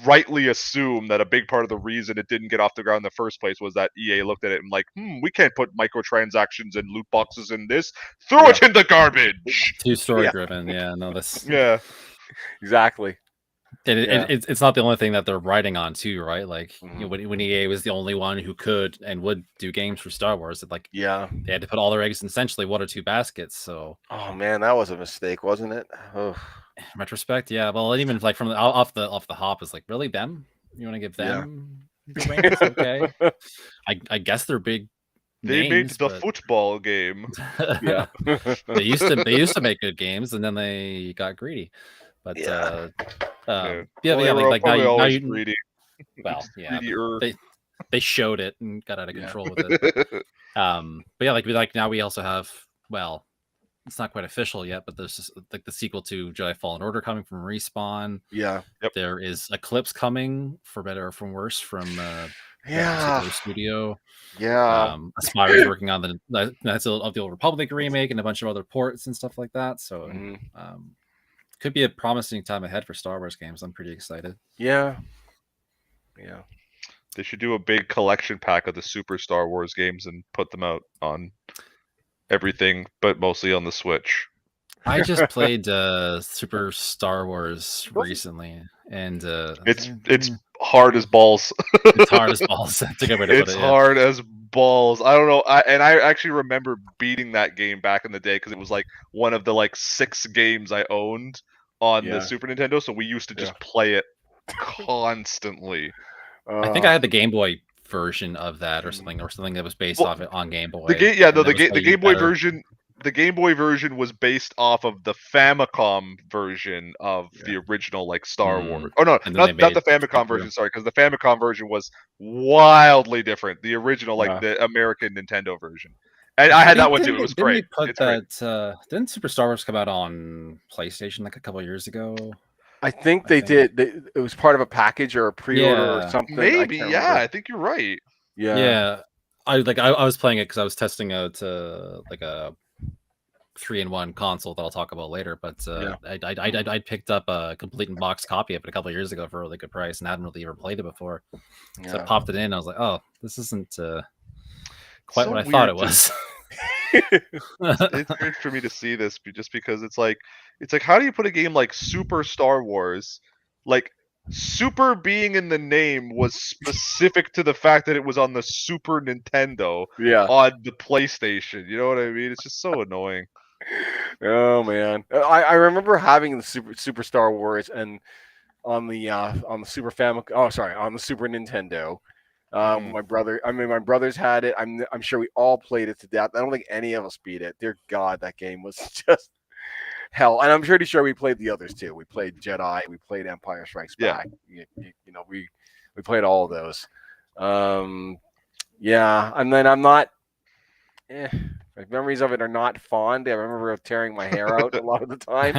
rightly assume that a big part of the reason it didn't get off the ground in the first place was that EA looked at it and like, we can't put microtransactions and loot boxes in this. Throw it in the garbage. Too story driven. Yeah, no, that's Yeah, exactly. And it's not the only thing that they're writing on too, right? Like when EA was the only one who could and would do games for Star Wars, like they had to put all their eggs in essentially one or two baskets. So oh man, that was a mistake, wasn't it? In retrospect, yeah. Well, even like from off the hop is like, really them? You want to give them games? Okay. I guess they're big. They made the football game. Yeah. they used to make good games, and then they got greedy. But like now you greedy. Well, yeah, Greedier. they showed it and got out of control with it. But yeah, like now we also have, well, it's not quite official yet, but there's just, like the sequel to Jedi Fallen Order coming from Respawn. Yeah. Yep. There is Eclipse coming, for better or for worse, from studio. Yeah. Aspire is working on the Knights of the Old Republic remake and a bunch of other ports and stuff like that. So could be a promising time ahead for Star Wars games. I'm pretty excited. Yeah. They should do a big collection pack of the Super Star Wars games and put them out on everything, but mostly on the Switch. I just played Super Star Wars recently, and it's hard as balls. It's hard as balls to get rid of it. It's hard as balls. I don't know. I actually remember beating that game back in the day because it was like one of the like 6 games I owned on Yeah. the Super Nintendo. So we used to just play it constantly. I think I had the Game Boy version of that or something that was based Well, off it on Game Boy. The game, and that was the probably Game Boy better. version. The Game Boy version was based off of the Famicom version of the original, like Star Wars. Oh no, And then not the they made Famicom version. Sorry, because the Famicom version was wildly different. The original, like the American Nintendo version, and I had that one too. It was great. It's great. Didn't Super Star Wars come out on PlayStation like a couple of years ago? I think they did. It was part of a package or a pre-order or something. Maybe, yeah. I think you're right. Yeah. I was playing it because I was testing out like a 3-in-1 console that I'll talk about later. But I picked up a complete and box copy of it a couple of years ago for a really good price, and I hadn't really ever played it before. So I popped it in. And I was like, oh, this isn't quite so what I thought it was. It's weird for me to see this just because it's like how do you put a game like Super Star Wars, like Super being in the name was specific to the fact that it was on the Super Nintendo on the PlayStation. You know what I mean? It's just so annoying. Oh man, I remember having the Super Star Wars and on the Super Famicom. Oh, sorry, on the Super Nintendo. My brothers had it. I'm sure we all played it to death. I don't think any of us beat it. Dear God, that game was just hell. And I'm pretty sure we played the others too. We played Jedi. We played Empire Strikes Back. You know, we played all of those. Yeah, and then I'm not. My memories of it are not fond. I remember tearing my hair out a lot of the time.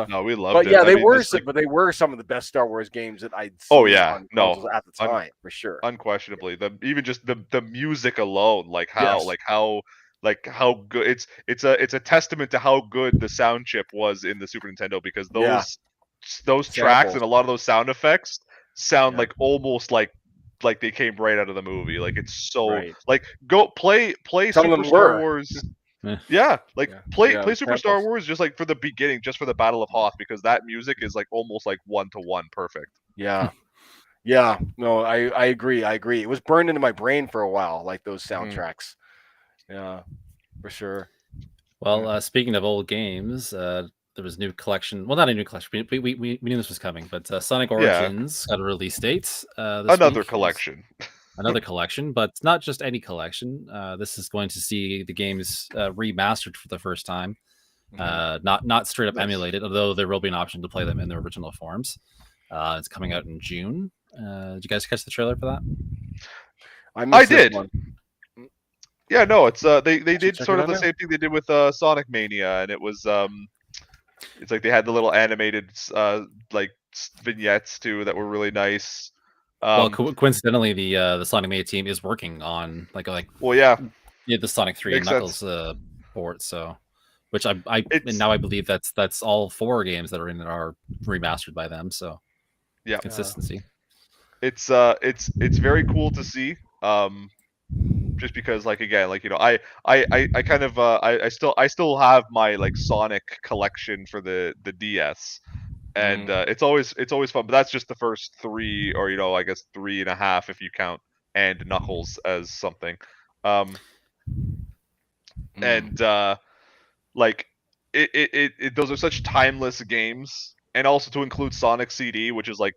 No, we loved it. But yeah, they were some of the best Star Wars games that I'd seen on consoles at the time, for sure. Unquestionably. Even just the music alone, like how good it's a testament to how good the sound chip was in the Super Nintendo, because those tracks and a lot of those sound effects sound like almost like they came right out of the movie. Like it's so like go play Super Star Wars. Yeah, play Super Star Wars just like for the beginning, just for the Battle of Hoth, because that music is like almost like 1-to-1 perfect. Yeah. No, I agree. It was burned into my brain for a while, like those soundtracks. Yeah, for sure. Well, speaking of old games, there was a new collection. Well, not a new collection. We knew this was coming, but Sonic Origins got a release date. Another collection. Another collection, but not just any collection. This is going to see the games remastered for the first time. Not straight up emulated, although there will be an option to play them in their original forms. It's coming out in June. Did you guys catch the trailer for that? I did. Yeah, no, it's they did sort of the same thing they did with Sonic Mania, and it was it's like they had the little animated like vignettes too that were really nice. Well, coincidentally, the Sonic Mania team is working on the Sonic 3 and Knuckles port, so which I now I believe that's all 4 games that are in it are remastered by them. So yeah, consistency. It's very cool to see. Just because I kind of I still have my like Sonic collection for the DS, and it's always fun. But that's just the first 3, or I guess 3.5 if you count and Knuckles as something. And like it those are such timeless games, and also to include Sonic CD, which is like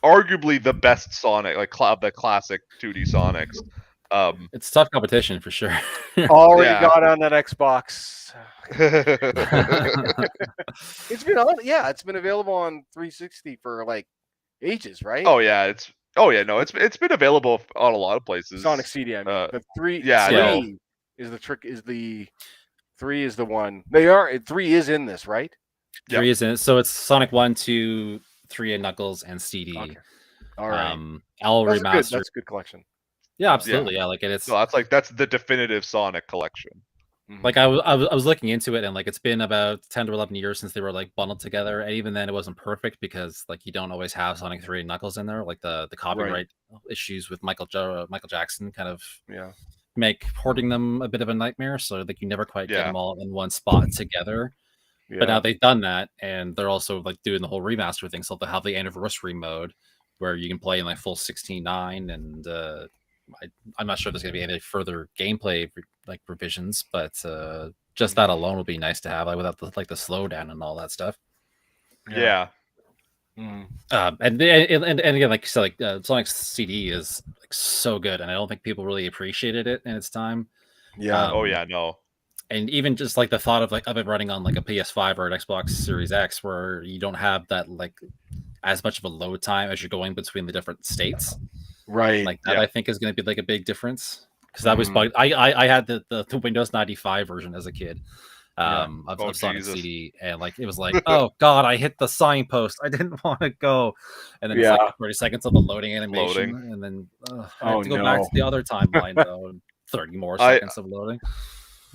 arguably the best Sonic, like the classic 2D Sonics. It's tough competition for sure. Already got on that Xbox. It's been available on 360 for like ages, right? It's been available on a lot of places. Sonic CD, I mean, the 3 is the trick. Is the 3 is the one they are? 3 is in this, right? 3 is in it, so it's Sonic 1, 2, 3, and Knuckles and CD. Okay. All right, all remastered. That's a good collection. Yeah, absolutely. Yeah, like it's. No, that's the definitive Sonic collection. Like I was looking into it, and like it's been about 10 to 11 years since they were like bundled together, and even then it wasn't perfect because like you don't always have Sonic 3 and Knuckles in there. Like the copyright issues with Michael Jackson kind of make porting them a bit of a nightmare. So like you never quite get them all in one spot together. But now they've done that, and they're also like doing the whole remaster thing. So they'll have the anniversary mode where you can play in like full 16:9 and I'm not sure there's going to be any further gameplay like revisions, but just that alone would be nice to have, like without the slowdown and all that stuff. Yeah. Mhm. And again, like so, like Sonic CD is like so good, and I don't think people really appreciated it in its time. Yeah. Oh yeah, no. And even just like the thought of it running on like a PS5 or an Xbox Series X, where you don't have that like as much of a load time as you're going between the different states, Right. like that, Yeah. I think is going to be like a big difference. Because I was Mhm. I had the Windows 95 version as a kid. Yeah. Oh, Of Sonic Jesus. CD, and like it was like, oh god, I hit the signpost, I didn't want to go, and then it's Yeah. like 30 seconds of the loading animation, Loading. and then I Oh, have to go back no. to the other timeline though, and 30 more I- seconds of loading.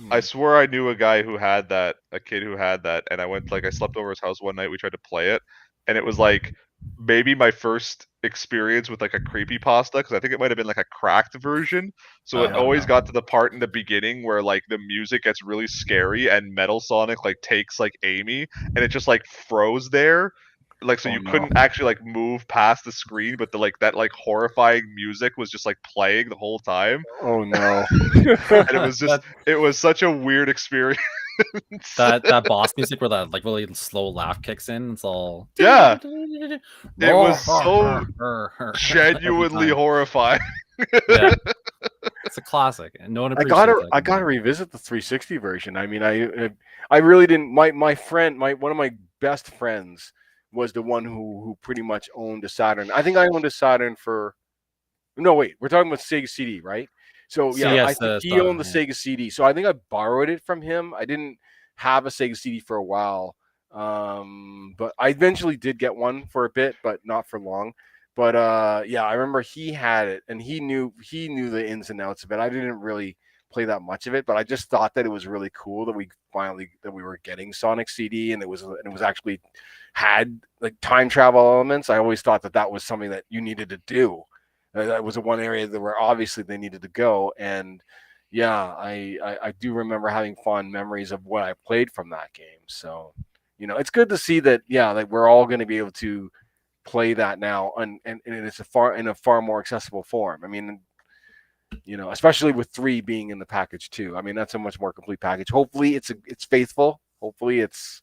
I swore I knew a guy who had that, a kid who had that, and I slept over his house one night. We tried to play it, and it was like maybe my first experience with like a creepypasta, because I think it might have been like a cracked version. So it Oh, always no. got to the part in the beginning where like the music gets really scary and Metal Sonic like takes like Amy, and it just like froze there. Like so Oh, you no. couldn't actually like move past the screen, but the like that like horrifying music was just like playing the whole time. Oh no. And it was just it was such a weird experience. that boss music where that like really slow laugh kicks in. It's all Yeah. it It was so genuinely horrifying. Yeah, it's a classic, and no one I appreciates gotta that. I gotta revisit the 360 version. I mean, I really didn't. My friend, one of my best friends was the one who pretty much owned a Saturn. I think I owned a Saturn for. No, wait, we're talking about Sega CD, right? So yeah, I CS, think he Saturn, owned the yeah. Sega CD. So I think I borrowed it from him. I didn't have a Sega CD for a while, but I eventually did get one for a bit, but not for long. But yeah, I remember he had it, and he knew the ins and outs of it. I didn't really play that much of it, but I just thought that it was really cool that we were getting Sonic CD, and it was actually had like time travel elements. I always thought that was something that you needed to do. That was the one area that where obviously they needed to go, and yeah, I do remember having fond memories of what I played from that game. So, it's good to see that, yeah, like we're all going to be able to play that now, and it's in a far more accessible form. I mean, especially with 3 being in the package too. I mean, that's a much more complete package. Hopefully, it's faithful. Hopefully, it's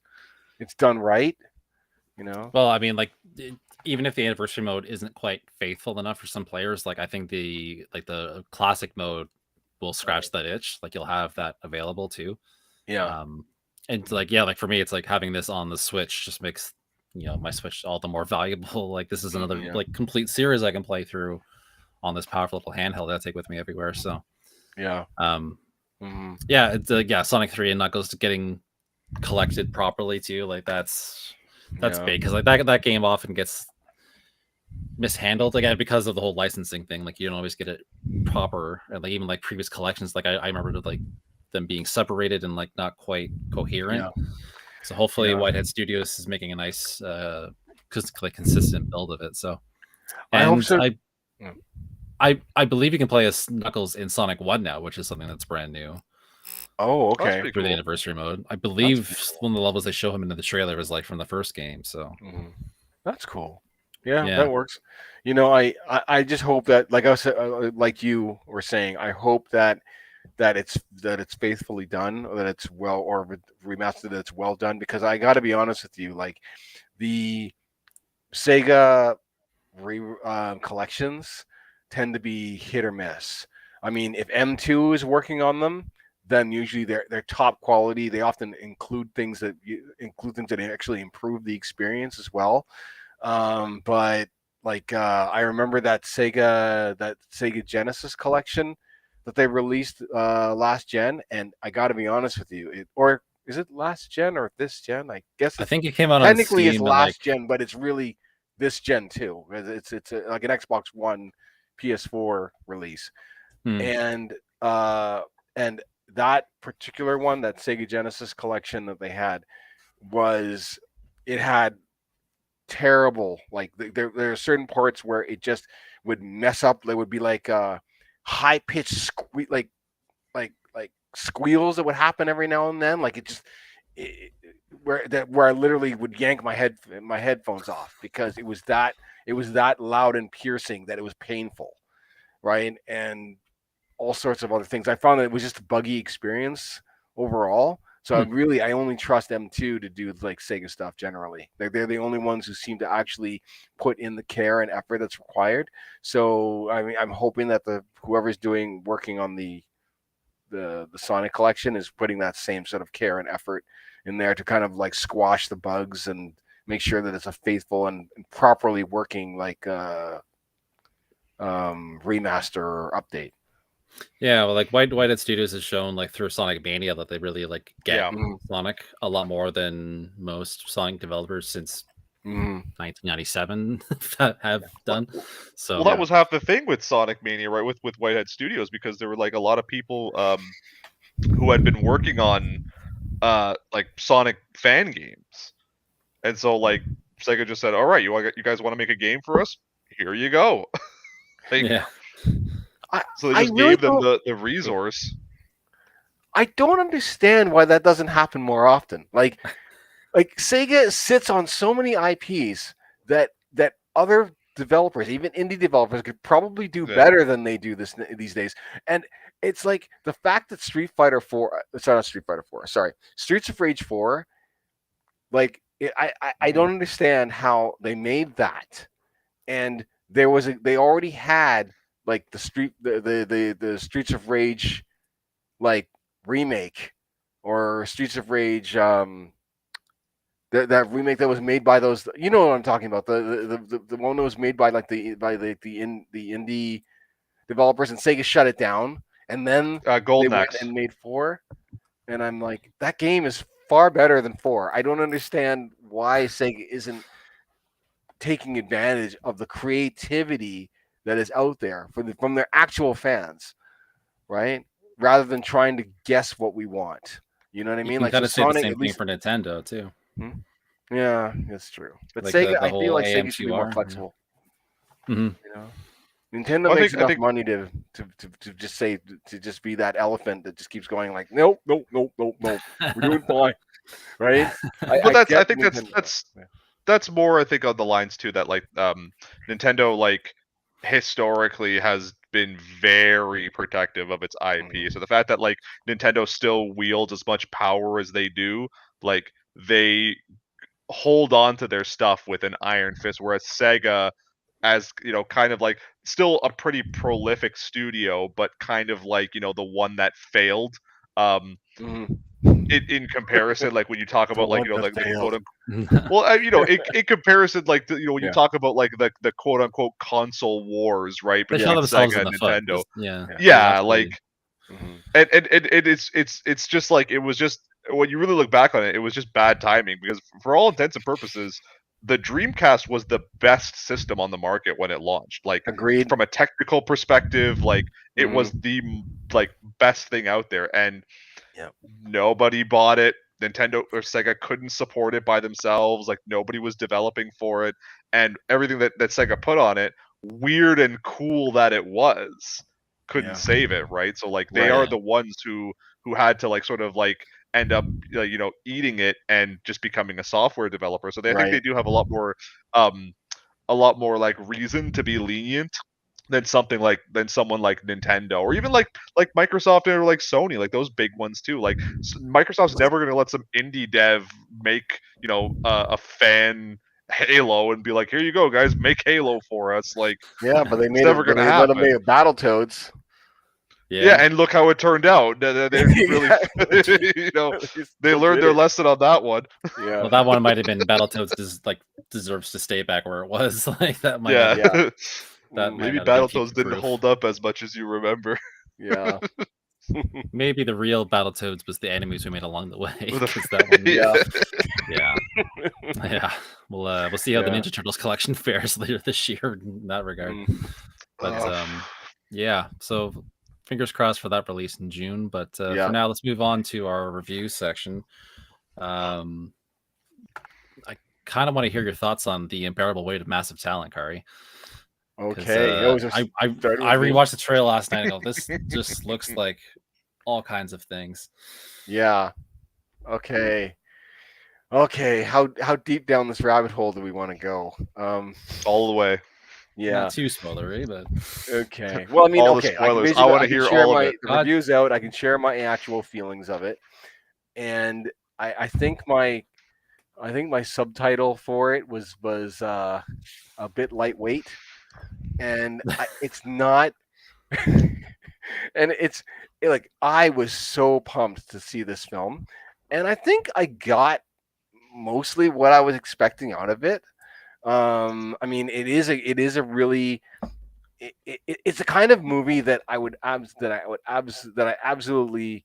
done right. Well, I mean, like even if the anniversary mode isn't quite faithful enough for some players, like I think the classic mode will scratch that itch. Like you'll have that available too. Yeah. And like yeah, like for me, it's like having this on the Switch just makes my Switch all the more valuable. Like this is another Yeah. like complete series I can play through on this powerful little handheld that I take with me everywhere. So Yeah. yeah, it's Sonic 3 and Knuckles getting collected properly too. Like that's Yeah. big because like that game often gets mishandled again because of the whole licensing thing. Like you don't always get it proper, and like even like previous collections, like I remember like them being separated and like not quite coherent. Yeah. So hopefully Yeah. Whitehead Studios is making a nice consistent build of it. So I hope and so. I believe you can play as Knuckles in Sonic 1 now, which is something that's brand new Oh, That's okay. pretty for the cool. anniversary mode. I believe pretty cool. one of the levels they show him in the trailer was like from the first game. So That's cool. Yeah, Yeah. that works. I just hope that, like I said, like you were saying, I hope that it's faithfully done, or that it's well, or remastered, that it's well done. Because I got to be honest with you, like the Sega collections tend to be hit or miss. I mean, if M2 is working on them, then usually they're top quality. They often include things that actually improve the experience as well. But like I remember that Sega Genesis collection that they released last gen, and I got to be honest with you, or is it last gen or this gen? I guess I think it came out on technically Steam it's and, last like, gen, but it's really this gen too. It's like an Xbox One, PS4 release, Hmm. and that particular one, that Sega Genesis collection that they had, it had terrible, like there are certain parts where it just would mess up. There would be like high pitched like squeals that would happen every now and then. Like where I literally would yank my headphones off because it was that loud and piercing that it was painful. right? And all sorts of other things. I found that it was just a buggy experience overall. So I only trust M2 to do like Sega stuff generally. They're the only ones who seem to actually put in the care and effort that's required. So I mean, I'm hoping that whoever's working on the Sonic collection is putting that same sort of care and effort in there to kind of like squash the bugs and make sure that it's a faithful and properly working like remaster or update. Yeah, well, like Whitehead Studios has shown like through Sonic Mania that they really like get Yeah. Sonic a lot more than most Sonic developers since 1997 have done. So Well, that was half the thing with Sonic Mania, right? With Whitehead Studios, because there were like a lot of people who had been working on like Sonic fan games, and so like Sega just said, "All right, you guys want to make a game for us? Here you go." Like, yeah, so they just really gave them the resource. I don't understand why that doesn't happen more often. Like Sega sits on so many IPs that other developers, even indie developers, could probably do better than they do these days. And it's like the fact that Streets of Rage 4, like I don't understand how they made that. And they already had like the Streets of Rage like remake or Streets of Rage that remake that was made by those, you know what I'm talking about, the one that was made by like the indie developers, and Sega shut it down, and then Golden they went Axe and made 4, and I'm like, that game is far better than 4. I don't understand why Sega isn't taking advantage of the creativity that is out there from their actual fans, right? Rather than trying to guess what we want. You know what I mean? you Like kind of say Sonic, the same at thing least for Nintendo too. Yeah, that's true. But Like Sega, the I feel whole like Sega should be more AM2R, flexible. Mhm. You know, Nintendo Well, I makes think- enough money to just be that elephant that just keeps going like, nope, nope, nope, nope, nope. We're doing fine, right? But I get think Nintendo. that's more, I think, on the lines too, that like Nintendo like historically has been very protective of its IP. So the fact that like Nintendo still wields as much power as they do, like they hold on to their stuff with an iron fist, whereas Sega, as you know, kind of like still a pretty prolific studio, but kind of like, you know, the one that failed. In comparison, like when you talk about like, you know, like the quote unquote, well, you know, in comparison, like you know, when you talk about like the quote unquote console wars, right, They between shot themselves Sega in and the foot. Nintendo, Yeah, yeah, like, and it's just like, it was just, when you really look back on it, it was just bad timing, because for all intents and purposes, the Dreamcast was the best system on the market when it launched. Like, Agreed. from a technical perspective, like it was the like best thing out there, and nobody bought it. Nintendo or Sega couldn't support it by themselves. Like, nobody was developing for it, and everything that Sega put on it, weird and cool that it was, couldn't save it, right? So like they are the ones who had to like sort of like end up you know, eating it and just becoming a software developer. So I think they do have a lot more like reason to be lenient than someone like Nintendo, or even like Microsoft or like Sony, like those big ones too. Like Microsoft's never going to let some indie dev make, you know, a fan Halo and be like, here you go guys, make Halo for us. Like, yeah, but they made never it. going to Let them happen. make Battletoads. Yeah, and look how it turned out. They really, you know, they learned their lesson on that one. Yeah. Well, that one might have been Battletoads deserves to stay back where it was. Like that might Yeah. not, that Maybe might not have been Battletoads didn't future-proof. hold up as much as you remember. Yeah. Maybe the real Battletoads was the enemies we made along the way. With a- 'cause that one, Yeah. yeah. We'll see how the Ninja Turtles collection fares later this year in that regard. But yeah, so fingers crossed for that release in June. But for now, let's move on to our review section. I kind of want to hear your thoughts on the unbearable weight of massive talent, Kari. Okay. I rewatched the trailer last night and go, this just looks like all kinds of things. Yeah. Okay. Okay. How deep down this rabbit hole do we want to go? All the way. Yeah. Not too spoilery, but Okay. Well, I mean, All the okay. spoilers. I basically- wanna can hear share all of my it. the God. reviews out. I can share my actual feelings of it, and I think my subtitle for it was a bit lightweight, and it's not. And like I was so pumped to see this film, and I think I got mostly what I was expecting out of it. I mean, it is a really it's a kind of movie that I absolutely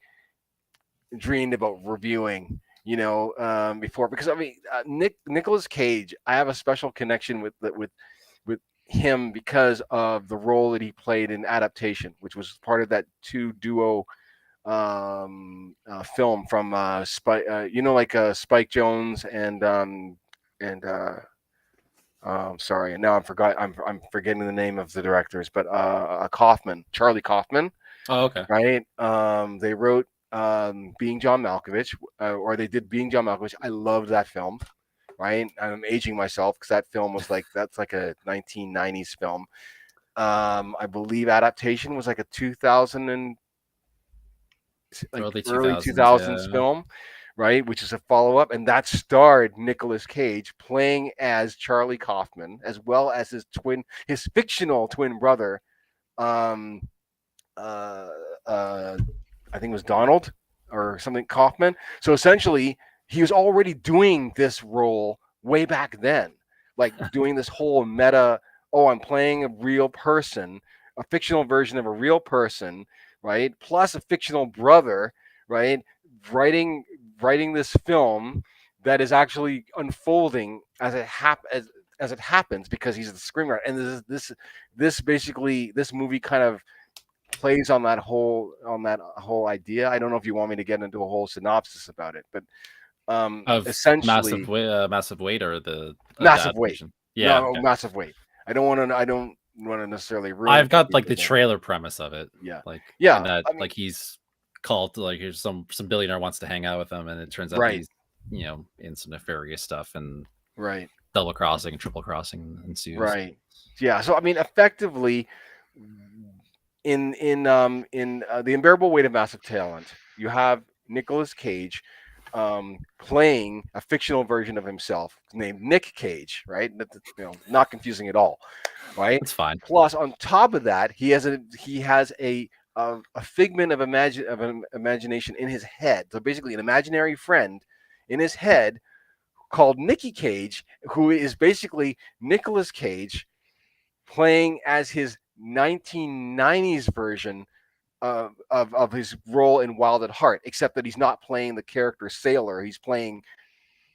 dreamed about reviewing. Before, because I mean, Nicolas Cage, I have a special connection with him because of the role that he played in Adaptation, which was part of that two duo film from Spike, like Spike Jones and sorry, now I'm forgetting the name of the directors, but Charlie Kaufman, oh, okay. right? They wrote Being John Malkovich, or they did Being John Malkovich. I loved that film, right? I'm aging myself because that film was that's like a 1990s film. I believe Adaptation was like a 2000 and early 2000s yeah. film, right? Which is a follow up, and that starred Nicolas Cage playing as Charlie Kaufman, as well as his fictional twin brother. Um, uh, I think it was Donald or something Kaufman. So essentially, he was already doing this role way back then, like doing this whole meta. Oh, I'm playing a real person, a fictional version of a real person, right? Plus a fictional brother, right? Writing writing this film that is actually unfolding as it happens because he's the screenwriter. And this movie kind of plays on that whole idea. I don't know if you want me to get into a whole synopsis about it, but Of essentially massive weight or the massive weight. adaptation? Yeah, No, okay. massive weight. I don't want to necessarily ruin. I've got for like the people. trailer premise of it. Yeah. Like Yeah, and that I mean- like he's called like here's some billionaire wants to hang out with him, and it turns out Right. he's in some nefarious stuff, and Right. double crossing, triple crossing ensues. Right. Yeah. So I mean, effectively, in The Unbearable Weight of Massive Talent, you have Nicolas Cage playing a fictional version of himself named Nick Cage, right? Not confusing at all, right? It's fine. Plus, on top of that, he has a figment of imagination in his head. So basically, an imaginary friend in his head called Nicky Cage, who is basically Nicolas Cage playing as his 1990s version of his role in Wild at Heart, except that he's not playing the character Sailor. He's playing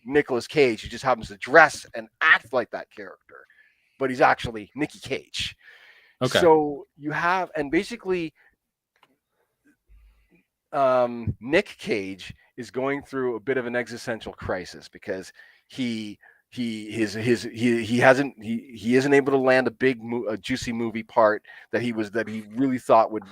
Nicolas Cage, who just happens to dress and act like that character, but he's actually Nicky Cage. Okay. So you have, and basically, Nick Cage is going through a bit of an existential crisis because he isn't able to land a big juicy movie part that he really thought would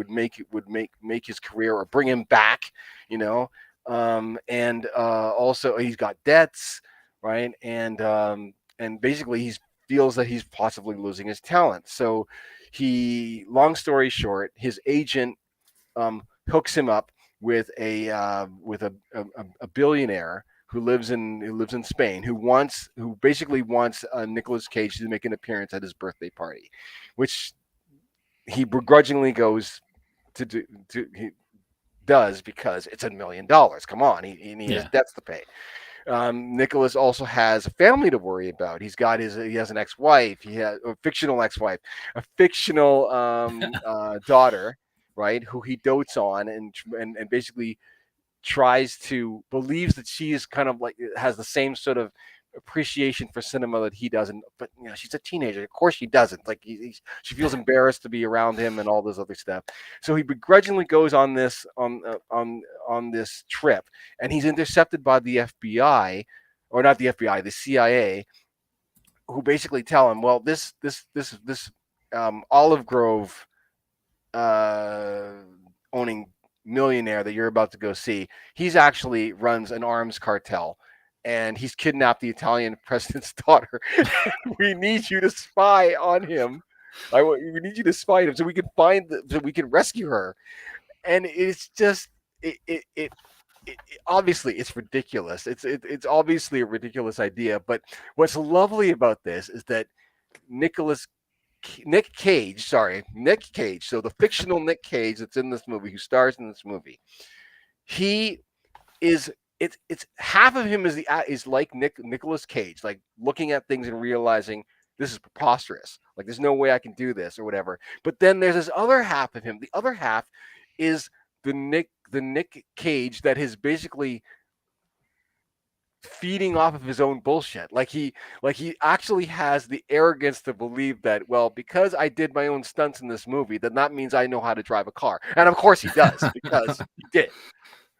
make his career or bring him back, and also he's got debts, right? And basically he feels that he's possibly losing his talent. So long story short, his agent hooks him up with a billionaire who lives in Spain, who basically wants Nicolas Cage to make an appearance at his birthday party, which he begrudgingly goes to do. He does because it's $1 million. Come on, he has debts to pay. Nicholas also has a family to worry about. He has an ex-wife. He has a fictional ex-wife, a fictional daughter, right? Who he dotes on and basically believes that she is kind of like has the same sort of appreciation for cinema that he doesn't. But she's a teenager. Of course she doesn't. Like she feels embarrassed to be around him and all this other stuff. So he begrudgingly goes on this this trip, and he's intercepted by the FBI, or not the FBI, the CIA, who basically tell him, well, this Olive Grove owning millionaire that you're about to go see, he's actually runs an arms cartel and he's kidnapped the Italian president's daughter. We need you to spy on him. We need you to spy on him so we can so we can rescue her. And it's just obviously it's ridiculous. It's obviously a ridiculous idea. But what's lovely about this is that Nick Cage, so the fictional Nick Cage that's in this movie, who stars in this movie, he is it's half of him is like Nicolas Cage, like looking at things and realizing this is preposterous. Like there's no way I can do this or whatever. But then there's this other half of him. The other half is the Nick Cage that is basically feeding off of his own bullshit. Like he actually has the arrogance to believe that, well, because I did my own stunts in this movie, then that means I know how to drive a car. And of course he does, because he did.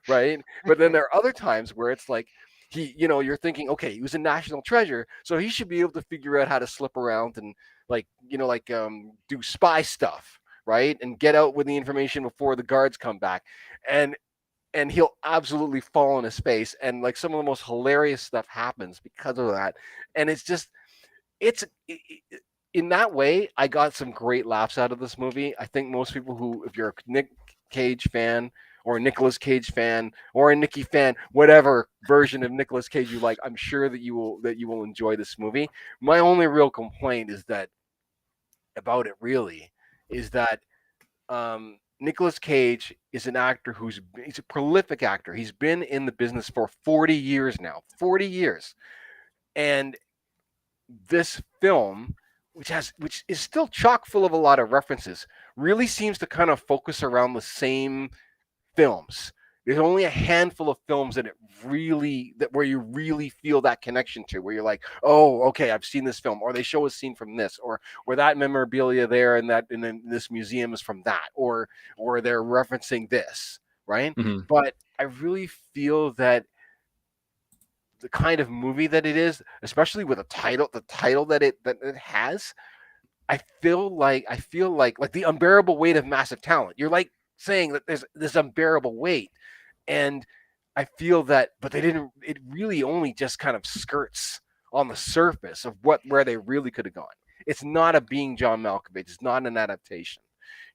Right. But then there are other times where it's like you're thinking, okay, he was a national treasure, so he should be able to figure out how to slip around and do spy stuff, right? And get out with the information before the guards come back. And he'll absolutely fall on his face, and like some of the most hilarious stuff happens because of that. And it's just in that way, I got some great laughs out of this movie. I think most people if you're a Nick Cage fan or a Nicolas Cage fan or a Nicky fan, whatever version of Nicolas Cage you like, I'm sure that you will enjoy this movie. My only real complaint is that Nicolas Cage is an actor he's a prolific actor. He's been in the business for 40 years now. 40 years. And this film, which is still chock full of a lot of references, really seems to kind of focus around the same films. There's only a handful of films where you really feel that connection to, where you're like, oh, okay, I've seen this film, or they show a scene from this, or that memorabilia there and then this museum is from that, or they're referencing this, right? Mm-hmm. But I really feel that the kind of movie that it is, especially with the title that it has, I feel like the unbearable weight of massive talent. You're like saying that there's this unbearable weight, and I feel that, but it really only just kind of skirts on the surface of where they really could have gone. It's not a Being John Malkovich. It's not an adaptation,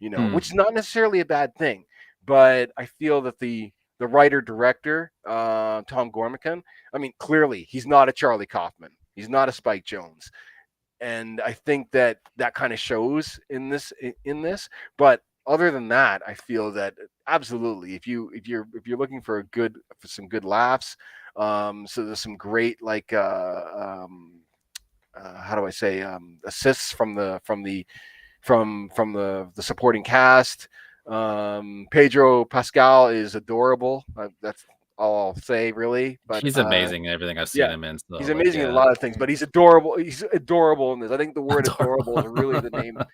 which is not necessarily a bad thing, but I feel that the writer director, Tom Gormican, I mean, clearly he's not a Charlie Kaufman. He's not a Spike Jonze. And I think that kind of shows in this, but other than that, I feel that absolutely, if you're looking for some good laughs, so there's some great how do I say, assists from the supporting cast. Pedro Pascal is adorable. That's all I'll say, really. But he's amazing in everything I've seen him in. So, he's amazing in a lot of things, but he's adorable. He's adorable in this. I think the word adorable is really the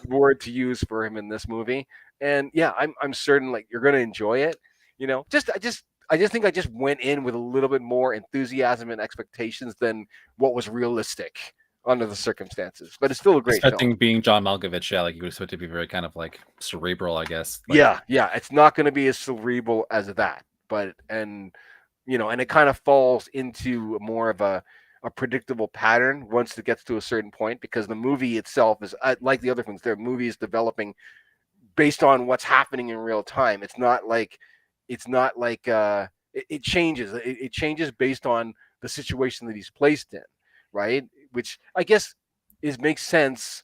word to use for him in this movie. And yeah, I'm certain like you're gonna enjoy it. I just think I just went in with a little bit more enthusiasm and expectations than what was realistic under the circumstances. But it's still a great expecting film. Being John Malkovich, like you would expect it to be very kind of like cerebral, I guess. Yeah, it's not going to be as cerebral as that, but and it kind of falls into more of a predictable pattern once it gets to a certain point, because the movie itself is like the other things. The movie is developing based on what's happening in real time. It changes. It changes based on the situation that he's placed in, right? Which I guess makes sense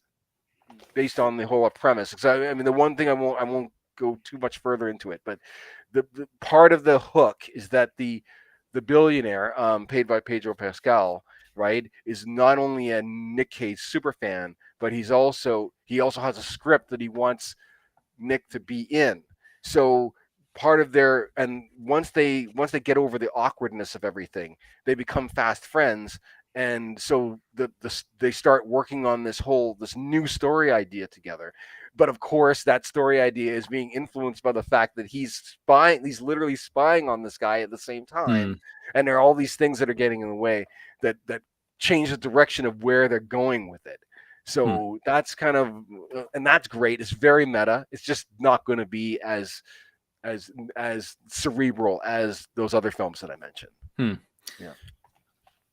based on the whole premise. So I mean, the one thing I won't go too much further into it, but the part of the hook is that the billionaire, paid by Pedro Pascal, right, is not only a Nick Cage super fan, but he also has a script that he wants Nick to be in. So part of once they get over the awkwardness of everything, they become fast friends. And so they start working on this new story idea together. But of course, that story idea is being influenced by the fact that he's literally spying on this guy at the same time. And there are all these things that are getting in the way that change the direction of where they're going with it. So that's kind of, and that's great. It's very meta. It's just not going to be as cerebral as those other films that I mentioned. Yeah.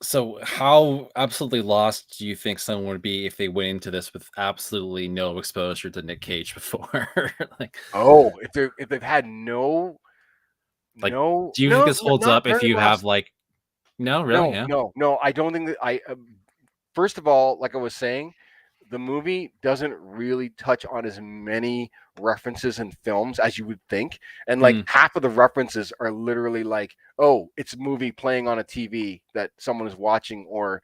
So, how absolutely lost do you think someone would be if they went into this with absolutely no exposure to Nick Cage before? Like, Oh, if they've had no like, no do you think no this holds not up if very you have lost. like, no, really? No, Yeah. no, no. I don't think that first of all, like I was saying, the movie doesn't really touch on as many references in films as you would think. And like Mm, half of the references are literally like, oh, it's a movie playing on a TV that someone is watching or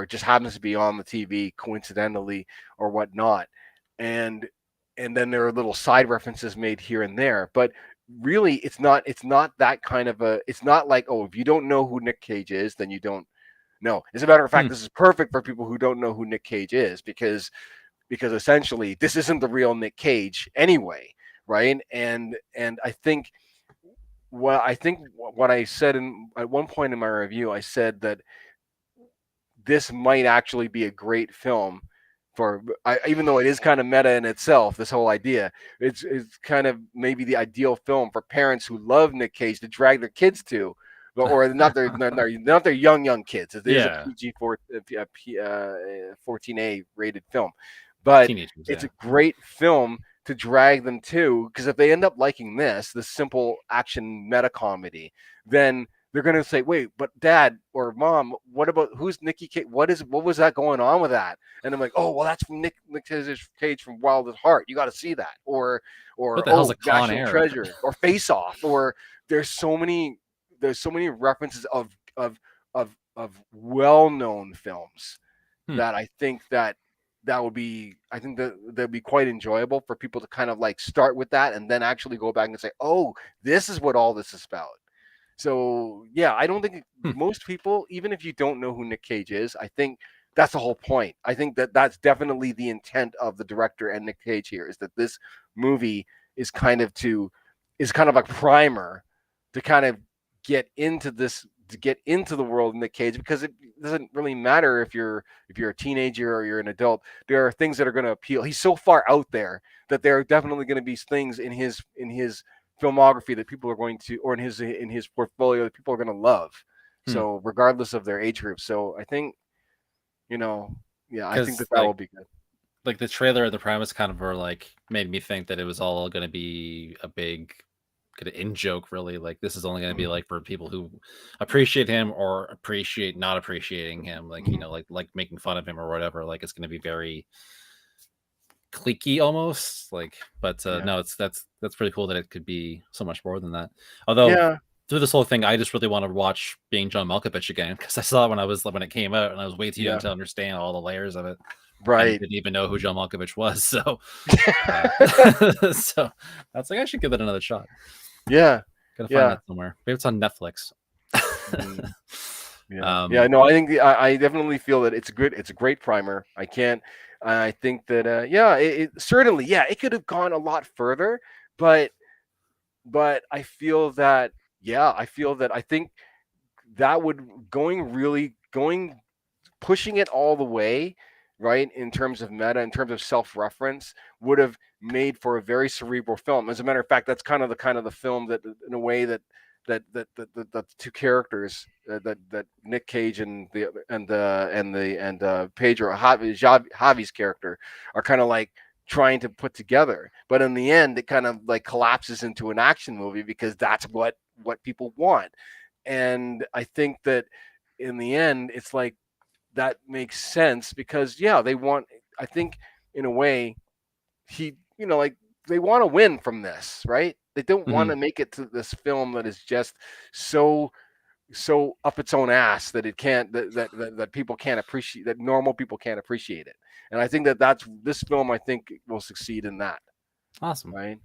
just happens to be on the TV coincidentally or whatnot. And and then there are little side references made here and there. But really it's not that kind of a it's not like, oh, if you don't know who Nick Cage is, then you don't know. As a matter of fact, hmm, this is perfect for people who don't know who Nick Cage is because essentially this isn't the real Nick Cage anyway, right? And what I said in at one point in my review, I said that this might actually be a great film for even though it is kind of meta in itself, this whole idea, it's kind of maybe the ideal film for parents who love Nick Cage to drag their kids to, or not their young kids. It is a yeah, PG 14A rated film, but teenagers. it's Yeah. a great film to drag them to because if they end up liking this simple action meta comedy, then they're going to say, wait, but dad or mom, what about who's Nicky Cage? What was that going on with that? And I'm like, oh, well, that's from Nick Cage from Wild at Heart. You got to see that. What Or the hell's oh, a Con National Air? Treasure or Face Off. Or there's so many references of well-known films Hmm. that I think that would be I think that that'd be quite enjoyable for people to kind of like start with that and then actually go back and say, oh, this is what all this is about. So yeah, I don't think Hmm. most people, even if you don't know who Nick Cage is, I think that's the whole point. I think that that's definitely the intent of the director and Nick Cage here is that this movie is kind of a primer to kind of get into this to get into the world of Nick Cage because it doesn't really matter if you're a teenager or you're an adult. There are things that are going to appeal. He's so far out there that there are definitely going to be things in his filmography that people are going to, or in his portfolio that people are going to love. Hmm. So regardless of their age group. So I think, yeah, I think Because that will be good. like the trailer and the premise kind of were like made me think that it was all going to be a big kind of in joke. Really, like this is only going to be Mhm. like for people who appreciate him or appreciate not appreciating him. Like Mhm. like making fun of him or whatever. Like it's going to be very cliquey almost. Like, but Yeah. no, that's pretty cool that it could be so much more than that. Although Yeah. through this whole thing, I just really want to watch Being John Malkovich again because I saw it when it came out, and I was way too young Yeah. to understand all the layers of it, and Right. didn't even know who John Malkovich was. So, so that's like I should give it another shot. Yeah. Gotta find Yeah. that somewhere. Maybe it's on Netflix. Mhm. Yeah. um, Yeah. No, I think I definitely feel that it's good. It's a great primer. I think that, yeah, it certainly, yeah, it could have gone a lot further, but, I feel that, yeah, I think that would going pushing it all the way, right, in terms of meta, in terms of self-reference, would have made for a very cerebral film. As a matter of fact, that's kind of the film that, in a way, that the two characters, that Nick Cage and Pedro Javi's character are kind of like trying to put together. But in the end, it kind of like collapses into an action movie because that's what people want. And I think that in the end, it's like that makes sense because yeah, they want. I think in a way, like they want to win from this, right? They don't want mhm. to make it to this film that is just so up its own ass that it can't that people can't appreciate, that normal people can't appreciate it. And I think that that's this film. I think will succeed in that, Awesome. right?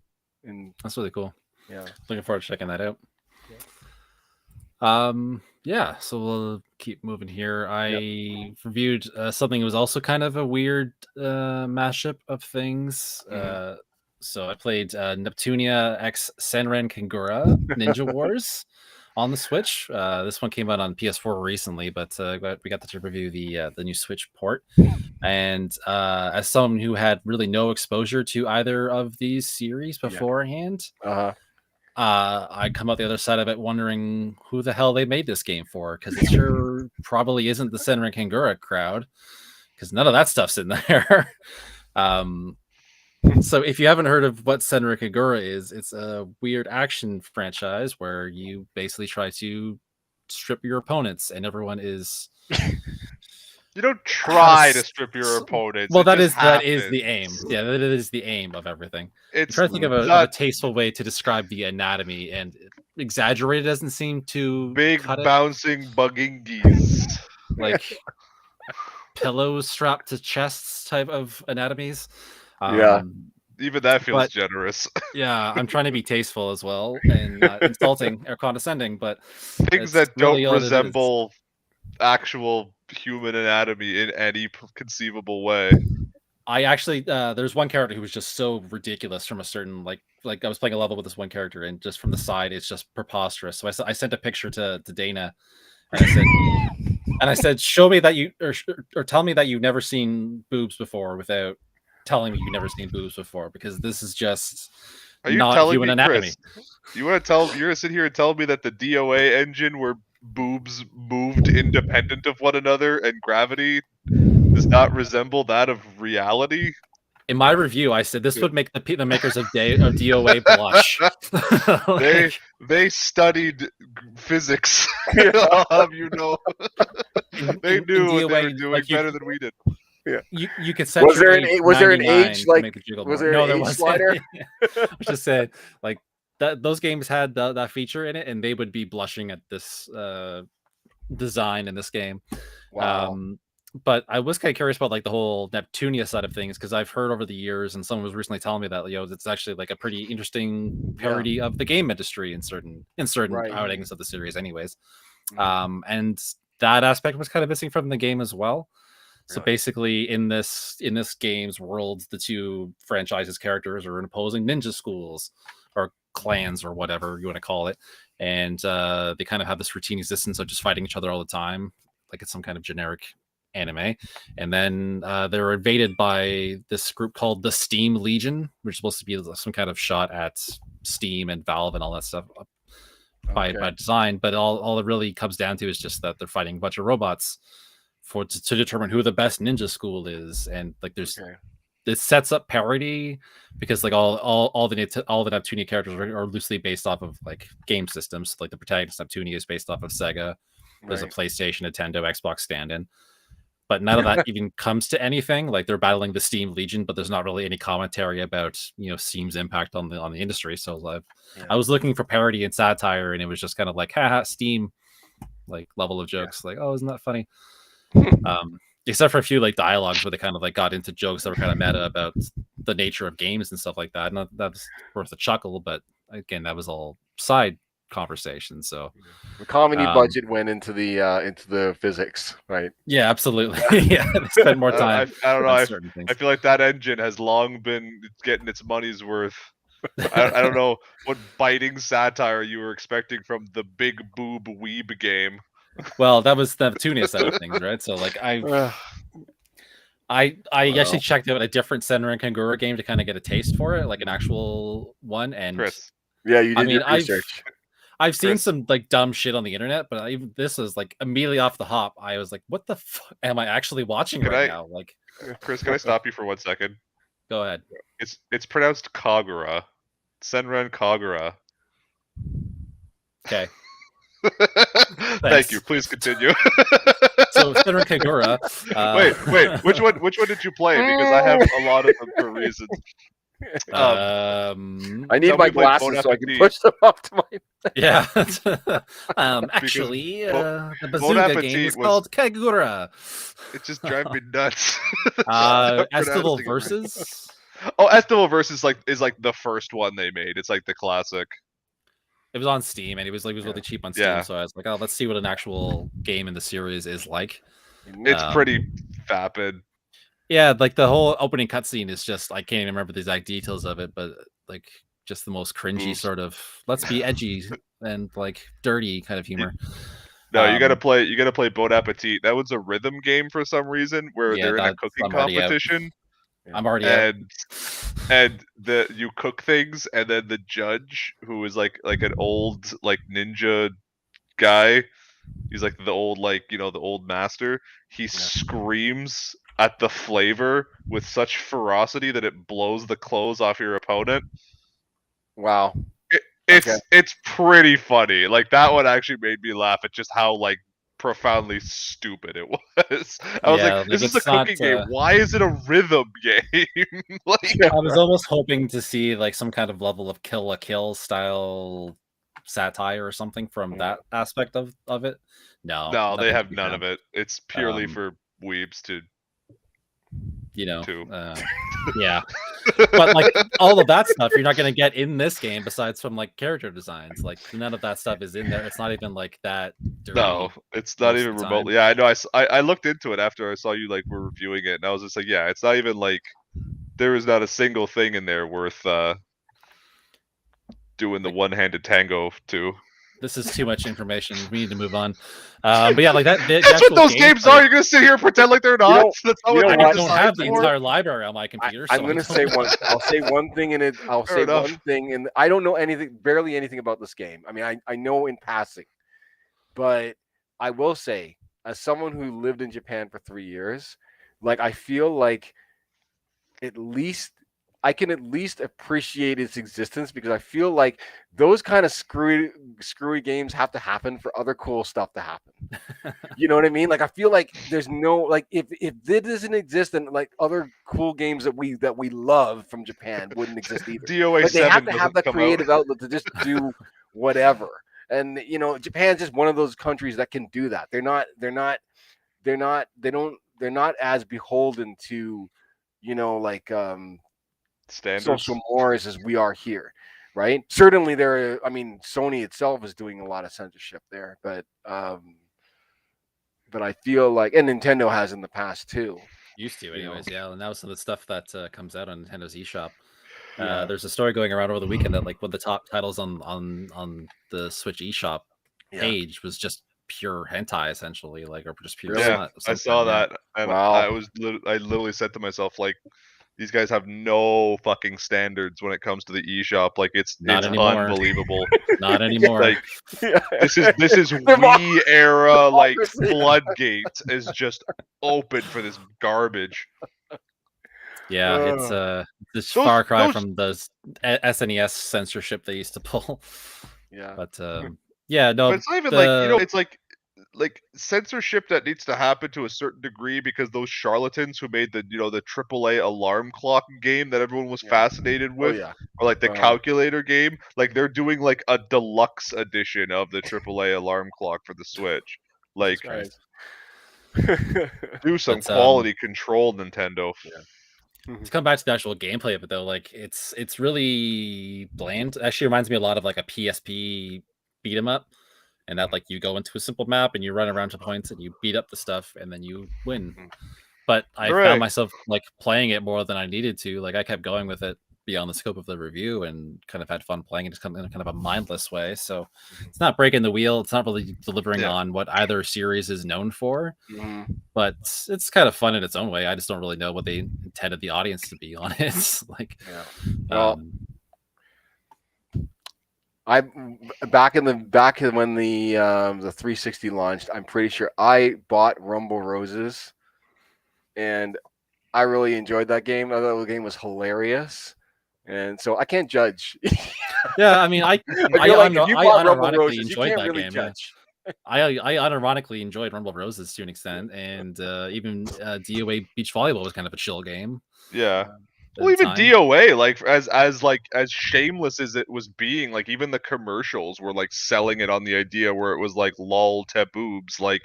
And That's really cool. yeah, Looking forward to checking that out. yeah, Yeah, so we'll keep moving here. yeah. I reviewed something that was also kind of a weird mashup of things. Mhm. So I played Neptunia X Senran Kangura Ninja Wars on the Switch. This one came out on PS4 recently, but we got to review the new Switch port. And as someone who had really no exposure to either of these series Yeah. beforehand, Uh-huh. I come out the other side of it wondering who the hell they made this game for, because it sure probably isn't the Senran Kangura crowd, because none of that stuff's in there. So if you haven't heard of what Senran Kagura is, it's a weird action franchise where you basically try to strip your opponents, and everyone is. You don't try to s- strip your opponents. Well, it that just is the happens. aim. Yeah, that is the aim of everything. I'm It's trying to think of a not tasteful way to describe the anatomy, and exaggerated doesn't seem to big cut it. bouncing buggingies. Like pillows strapped to chests type of anatomies. Yeah. Even that feels But- generous. Yeah, I'm trying to be tasteful as well and not insulting or condescending, but Things it's that don't really all it is. resemble actual human anatomy in any conceivable way. I actually there's one character who was just so ridiculous from a certain like I was playing a level with this one character, and just from the side it's just preposterous. So I sent a picture to Dana, and I said, show me that you or tell me that you've never seen boobs before without telling me you've never seen boobs before, because this is just Are you not telling human me, anatomy. Chris? You want to tell? You're gonna sit here and tell me that the DOA engine where boobs moved independent of one another and gravity does not resemble that of reality? In my review, I said this would make the makers of DOA blush. Like, They studied physics. I'll have you know. They in knew what they DOA, were doing like, better than we did. You could set Was your there an age was there an 99 age, to like, make the jiggle was more. there No, an there age wasn't. slider? I just said like that those games had that feature in it, and they would be blushing at this design in this game. Wow. But I was kind of curious about like the whole Neptunia side of things, because I've heard over the years, and someone was recently telling me that it's actually like a pretty interesting parody of the game industry in certain Right. outings of the series, anyways. Mhm. And that aspect was kind of missing from the game as well. So Really? basically, in this game's world, the two franchises characters are in opposing ninja schools or clans or whatever you want to call it, and they kind of have this routine existence of just fighting each other all the time, like it's some kind of generic anime. And then they're invaded by this group called the Steam Legion, which is supposed to be some kind of shot at Steam and Valve and all that stuff by design. But all it really comes down to is just that they're fighting a bunch of robots to determine who the best ninja school is. And like there's it sets up parody, because like all the Neptunia characters are loosely based off of like game systems. Like the protagonist Neptunia is based off of Sega. There's a PlayStation, Nintendo, Xbox stand-in. But none of that even comes to anything. Like they're battling the Steam Legion, but there's not really any commentary about Steam's impact on the industry. So I was looking for parody and satire, and it was just kind of like, haha, Steam, like level of jokes. Like, oh, isn't that funny? Except for a few like dialogues where they kind of like got into jokes that were kind of meta about the nature of games and stuff like that. And that's worth a chuckle, but again, that was all side conversation. So the comedy budget went into the physics, right? Yeah, absolutely. Yeah, they spend more time. I don't know. on certain things. I feel like that engine has long been getting its money's worth. I don't know what biting satire you were expecting from the big boob weeb game. Well, that was the Neptunia side of things, right? So like I actually checked out a different Senran Kangura game to kind of get a taste for it, like an actual one. And Chris, yeah, you did your research. I've seen some like dumb shit on the internet, but this is like immediately off the hop. I was like, "What the fuck am I actually watching now?" Like, Chris, can I stop you for 1 second? Go ahead. It's pronounced Kagura, Senran Kagura. Okay. Thank you. Please continue. So Senran Kagura. Wait. Which one did you play? Because I have a lot of them for reasons. I need my glasses so I can push them up to my. Yeah. Actually, the Bazooka game is called Kagura. It just drives me nuts. Estival Versus. Oh, Estival Versus is like the first one they made. It's like the classic. It was on Steam, and it was really cheap on Steam. Yeah. So I was like, "Oh, let's see what an actual game in the series is like." It's pretty vapid. Yeah, like the whole opening cutscene is just I can't even remember the exact details of it, but like just the most cringy sort of let's be edgy and like dirty kind of humor. No, you gotta play Bon Appetit. That was a rhythm game for some reason where they're in a cooking competition. I'm already out. and you cook things, and then the judge, who is like an old like ninja guy, he's like the old the old master. He screams at the flavor with such ferocity that it blows the clothes off your opponent. Wow. It's pretty funny. Like that one actually made me laugh at just how like profoundly stupid it was. I was like, this is a cooking game. Why is it a rhythm game? Like, I was almost hoping to see like some kind of level of Kill la Kill style satire or something from that aspect of it. No, they have none of it. It's purely for weebs to yeah. But like all of that stuff you're not going to get in this game besides from like character designs. Like none of that stuff is in there. It's not even like that dirty. No, it's not even remotely. Yeah, I know. I looked into it after I saw you like were reviewing it, and I was just like, yeah, it's not even like there is not a single thing in there worth doing the one-handed tango to. This is too much information. We need to move on. But yeah, like that. That's what those games are. You're gonna sit here and pretend like they're not. That's how I don't have the entire library on my computer. I'm gonna say one. I'll say one thing in it. I'll say one thing, and I don't know barely anything about this game. I mean, I know in passing, but I will say, as someone who lived in Japan for 3 years, like I feel like at least I can at least appreciate its existence, because I feel like those kind of screwy games have to happen for other cool stuff to happen. You know what I mean? Like I feel like there's no like if this doesn't exist, then like other cool games that we love from Japan wouldn't exist either. DOA but they have to have the creative outlet to just do whatever. And Japan's just one of those countries that can do that. They're not as beholden to standards, social mores as we are here, right? Certainly Sony itself is doing a lot of censorship there, but I feel like, and Nintendo has in the past too. Used to anyways, yeah. And that was some of the stuff that comes out on Nintendo's eShop. There's a story going around over the weekend that like one of the top titles on the Switch eShop page was just pure hentai, essentially, like, or just pure smut. I saw that, and I literally said to myself, like, these guys have no fucking standards when it comes to the eShop. Like it's unbelievable. Not anymore. Like this is Wii era. Like floodgates is just open for this garbage. Yeah, it's far cry from the SNES censorship they used to pull. Yeah, but no. But it's not even it's like censorship that needs to happen to a certain degree, because those charlatans who made the the AAA alarm clock game that everyone was fascinated with, or like the calculator game, like they're doing like a deluxe edition of the AAA alarm clock for the Switch. Like, do some quality control, Nintendo. To come back to the actual gameplay of it though, like it's really bland. It actually reminds me a lot of like a PSP beat 'em up. And that, like, you go into a simple map and you run around to points and you beat up the stuff and then you win. But I found myself like playing it more than I needed to. Like I kept going with it beyond the scope of the review and kind of had fun playing it just in a kind of a mindless way. So it's not breaking the wheel. It's not really delivering on what either series is known for. But it's kind of fun in its own way. I just don't really know what they intended the audience to be on it. Like, I back when the 360 launched, I'm pretty sure I bought Rumble Roses, and I really enjoyed that game. I thought the game was hilarious, and so I can't judge. Yeah, I mean, I unironically enjoyed that really game. Judge. I unironically enjoyed Rumble Roses to an extent, and even DOA Beach Volleyball was kind of a chill game. Yeah. Well, even DOA, like as shameless as it was being, like even the commercials were like selling it on the idea where it was like lol boobs, like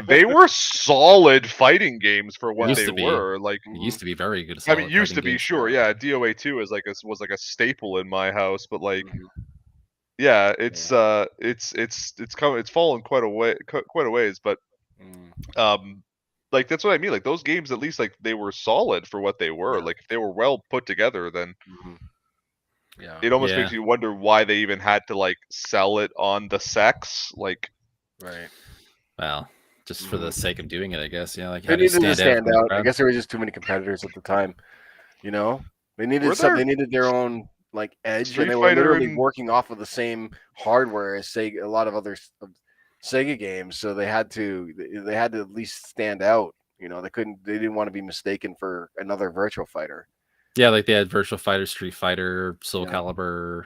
they were solid fighting games for what they were. Like it used to be very good. I mean, used to be, sure, yeah. DOA 2 is was like a staple in my house, but like, yeah, it's fallen quite a ways, but like that's what I mean. Like those games, at least, like they were solid for what they were. Like if they were well put together, then it almost makes you wonder why they even had to like sell it on the sex. Like, well, just for the sake of doing it, I guess. Yeah, like they needed to stand out. I guess there were just too many competitors at the time. You know. They needed Were there They needed their own like edge, Street and they were Fighter literally and working off of the same hardware as Sega, a lot of other Sega games. So they had to at least stand out. You know, they didn't want to be mistaken for another Virtual Fighter. Yeah, like they had Virtual Fighter, Street Fighter, Soul Yeah. Calibur,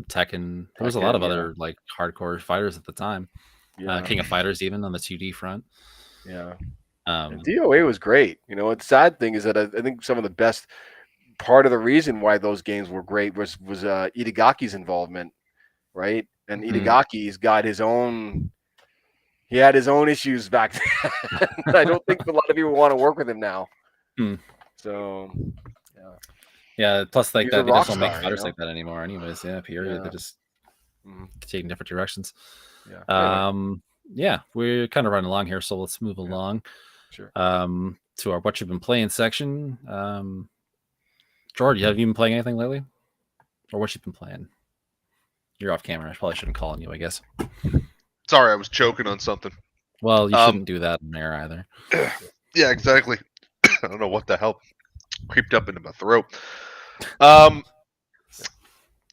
Tekken. There was a Tekken, lot of yeah. other like hardcore fighters at the time. Yeah, King of Fighters, even on the 2D front. yeah. Um, And DOA was great. You know, the sad thing is that I think some of the best part of the reason why those games were great was Itagaki's involvement, right? And Mhm. Itagaki's got his own. He had his own issues back then. I don't think a lot of people want to work with him now. Hmm. So, yeah, plus like He's a that, they rock just don't make star, you fighters know? like that anymore. Anyways, yeah, period. Yeah. They're just Mhm. taking different directions. Yeah. Anyway, Yeah, we're kind of running along here, so let's move along. sure. To our what you've been playing section. Jordan, have you been playing anything lately, or what you've been playing? You're off camera. I probably shouldn't call on you, I guess. sorry, I was choking on something. Well, you shouldn't do that in there either. Yeah, exactly. I don't know what the hell creeped up into my throat.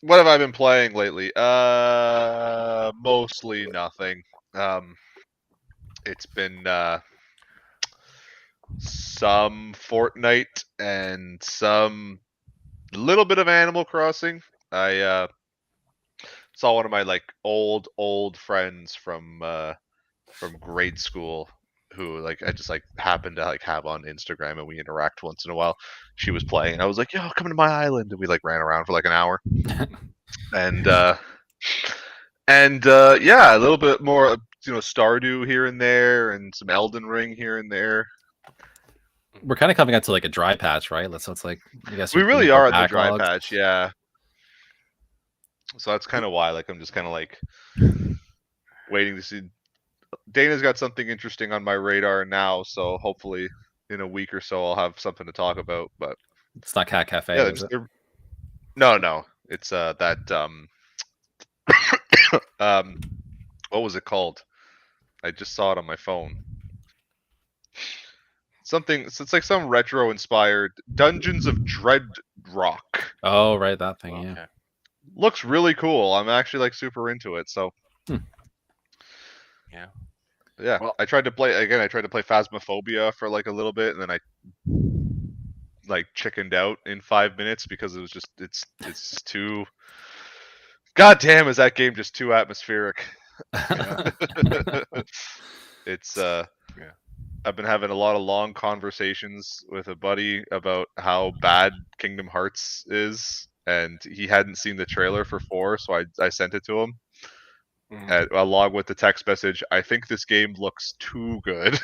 What have I been playing lately? Mostly nothing. It's been some Fortnite and some little bit of Animal Crossing. I saw one of my like old friends from grade school who like I just like happened to like have on Instagram, and we interact once in a while. She was playing and I was like, yo, come to my island, and we like ran around for like an hour. and yeah, a little bit more, Stardew here and there, and some Elden Ring here and there. We're kind of coming up to like a dry patch, right? So it's like, I guess We you're really doing more are at the dry backlogs. patch, yeah. So that's kind of why, like, I'm just kind of like waiting to see. Dana's got something interesting on my radar now, so hopefully in a week or so I'll have something to talk about. But It's not Cat Cafe, yeah, is it? no, it's that what was it called? I just saw it on my phone. It's like some retro inspired Dungeons of Dreadrock. Oh, right, that thing. Yeah. Okay. Looks really cool. I'm actually like super into it. So Yeah. yeah, Well- I tried to play Phasmophobia for like a little bit, and then I like chickened out in 5 minutes because it was just it's too. God damn, is that game just too atmospheric? Yeah. It's I've been having a lot of long conversations with a buddy about how bad Kingdom Hearts is, and he hadn't seen the trailer for 4, so I sent it to him. Mhm. Along with the text message, I think this game looks too good.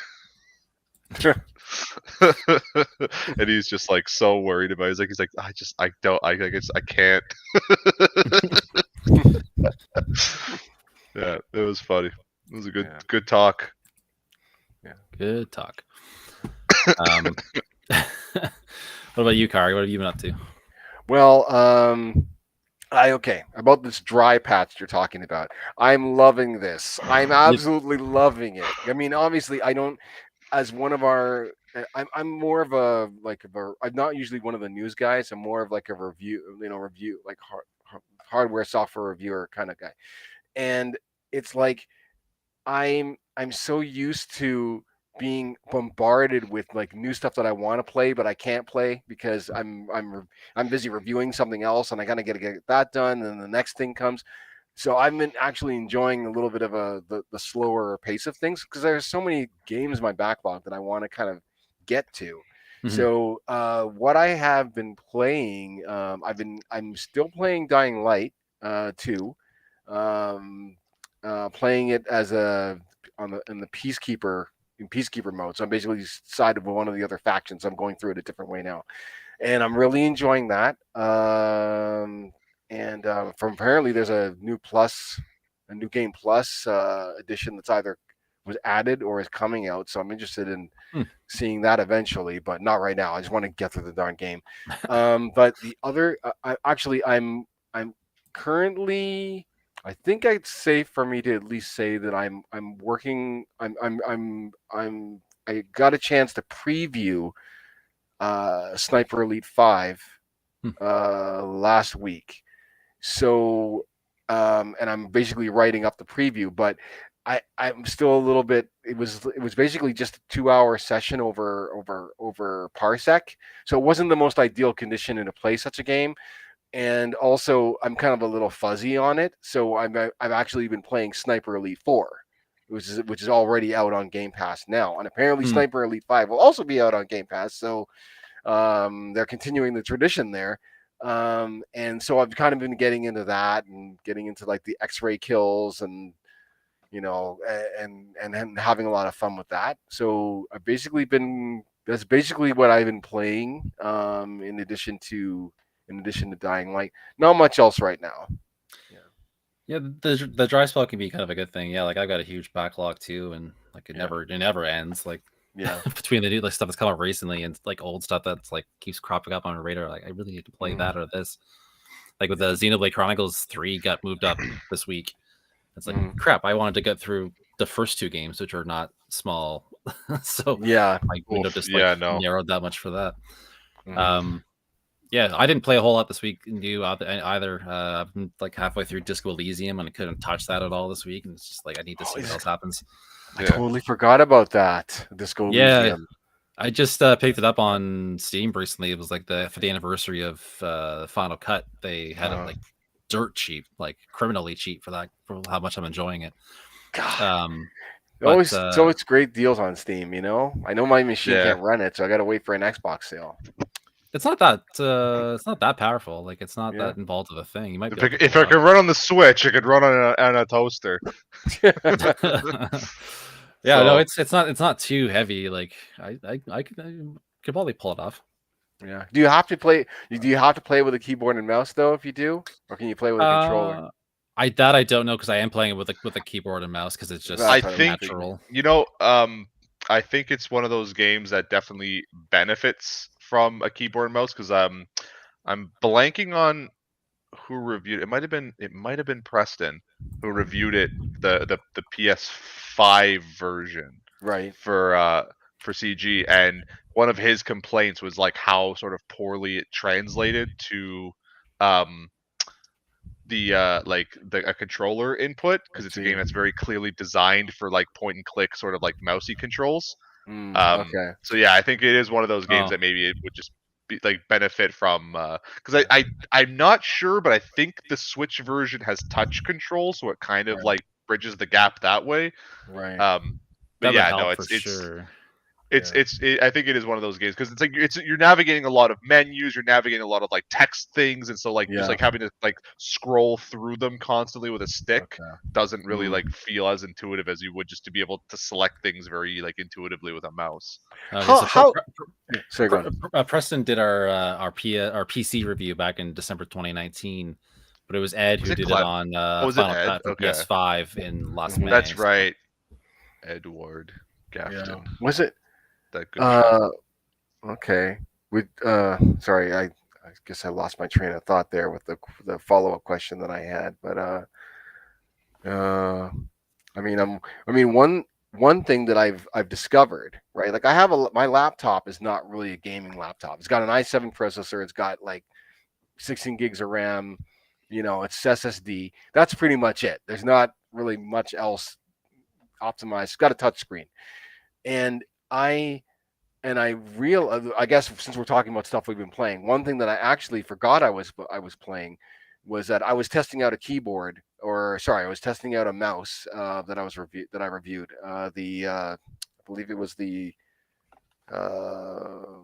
And he's just like so worried about it. He's like I can't. Yeah, it was funny. It was a good talk. Good talk. What about you, Kari? What have you been up to? Well, about this dry patch you're talking about. I'm loving this. I'm absolutely loving it. I mean, obviously, I don't. As one of our, I'm more of a I'm not usually one of the news guys. I'm more of like a review, like hardware software reviewer kind of guy. And it's like I'm so used to being bombarded with like new stuff that I want to play but I can't play because I'm busy reviewing something else, and I gotta get that done, and then the next thing comes. So I've been actually enjoying a little bit of the slower pace of things because there's so many games in my backlog that I want to kind of get to. Mhm. So what I have been playing, I'm still playing Dying Light 2. Playing it as in the peacekeeper mode. So I'm basically side of one of the other factions. I'm going through it a different way now, and I'm really enjoying that. From apparently there's a new game plus edition that's either was added or is coming out. So I'm interested in seeing that eventually, but not right now. I just want to get through the darn game. But the other, I'm currently. I think it's safe for me to at least say that I'm working. I got a chance to preview Sniper Elite 5 last week. So, and I'm basically writing up the preview, but I'm still a little bit. It was basically just a 2-hour session over Parsec, so it wasn't the most ideal condition to play such a game. And also, I'm kind of a little fuzzy on it, so I've actually been playing Sniper Elite 4, which is already out on Game Pass now, and apparently Sniper Elite 5 will also be out on Game Pass. So they're continuing the tradition there. And so I've kind of been getting into that and getting into like the X-ray kills and and having a lot of fun with that. So that's basically what I've been playing. In addition to Dying Light, not much else right now. Yeah, the dry spell can be kind of a good thing. Yeah, like I've got a huge backlog too, and like it never ends. Like between the new like stuff that's come out recently and like old stuff that's like keeps cropping up on our radar. Like I really need to play that or this. Like with the Xenoblade Chronicles 3 got moved up this week. It's like crap. I wanted to get through the first 2 games, which are not small. So I would have just narrowed that much for that. Yeah, I didn't play a whole lot this week. Either. I've been like halfway through Disco Elysium and I couldn't touch that at all this week. And it's just like I need to see what else happens. I totally forgot about that. Disco Elysium. I just picked it up on Steam recently. It was like for the anniversary of Final Cut. They had it like dirt cheap, like criminally cheap for how much I'm enjoying it. God. It's always great deals on Steam, I know my machine can't run it, so I got to wait for an Xbox sale. It's not that powerful. Like it's not that involved with a thing. You might if it could run on the Switch, it could run on a toaster. Yeah, no, it's not too heavy. Like I could probably pull it off. Yeah. Do you have to play with a keyboard and mouse though? If you do, or can you play with a controller? I don't know because I am playing it with a keyboard and mouse because it's just natural. I think it's one of those games that definitely benefits from a keyboard and mouse because I'm blanking on who reviewed it. It might have been Preston who reviewed it, the PS5 version, right, for CG, and one of his complaints was like how sort of poorly it translated to a controller input because it's a game that's very clearly designed for like point and click sort of like mousy controls. Okay. So yeah, I think it is one of those games that maybe it would just be like benefit from because I'm not sure, but I think the Switch version has touch control, so it kind of like bridges the gap that way. Right. But yeah, no, it's sure. I think it is one of those games because it's like you're navigating a lot of menus, you're navigating a lot of like text things, and so like just like having to like scroll through them constantly with a stick doesn't really like feel as intuitive as you would just to be able to select things very like intuitively with a mouse. Preston did our PC review back in December 2019, but it was Ed who did it on Final Cut for PS5 in last May. That's right, Edward Gafton. Yeah. Was it? That good okay. Sorry, I guess I lost my train of thought there with the follow-up question that I had, but one thing that I've discovered, right? Like I have my laptop is not really a gaming laptop. It's got an i7 processor. It's got like 16 gigs of RAM. It's SSD. That's pretty much it. There's not really much else optimized. It's got a touch screen, and I guess since we're talking about stuff we've been playing, one thing that I actually forgot I was playing was that I was testing out a keyboard, I was testing out a mouse that I reviewed. I believe it was the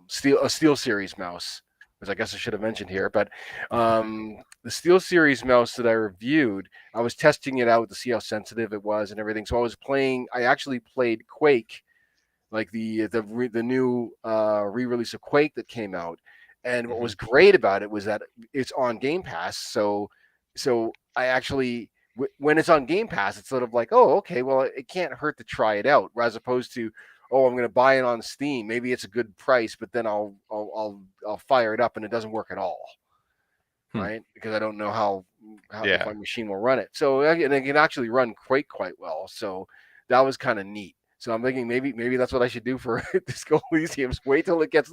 Steel Series mouse, which I guess I should have mentioned here. But the Steel Series mouse that I reviewed, I was testing it out to see how sensitive it was and everything. So I actually played Quake, like the new re-release of Quake that came out. And what was great about it was that it's on Game Pass. So I actually, when it's on Game Pass, it's sort of like, oh, okay, well, it can't hurt to try it out, as opposed to, oh, I'm going to buy it on Steam. Maybe it's a good price, but then I'll fire it up and it doesn't work at all, right? Because I don't know how my machine will run it. So and it can actually run Quake quite well. So that was kind of neat. So I'm thinking maybe that's what I should do for Disco Elysium. Wait till it gets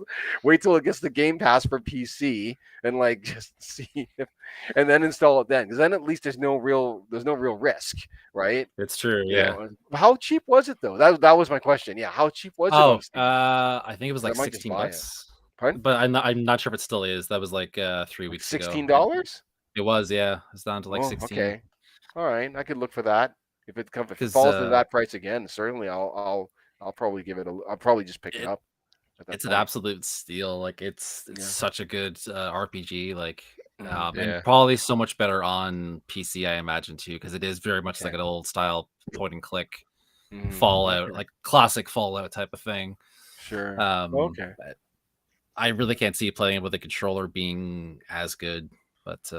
the Game Pass for PC and like just see if, and then install it then, because then at least there's no real risk, right? It's true. You Yeah. know, how cheap was it though? That was my question. Yeah, how cheap was it Oh, on Steam? I think it was I like might just buy it. $16. Pardon? But I'm not sure if it still is. That was like 3 weeks ago. $16? It was, yeah. It's down to like 16. Okay, all right. I could look for that if it comes. If it 'Cause, falls to that price again, certainly I'll probably give it a. I'll probably just pick it up. At that It's an point. absolute steal. Like it's Yeah. such a good RPG. Like Mhm. Yeah. and probably so much better on PC, I imagine too, because it is very much like Okay. an old style point and click Mhm. Fallout, Okay. like classic Fallout type of thing. Sure. Okay. Okay. I really can't see playing it with a controller being as good, but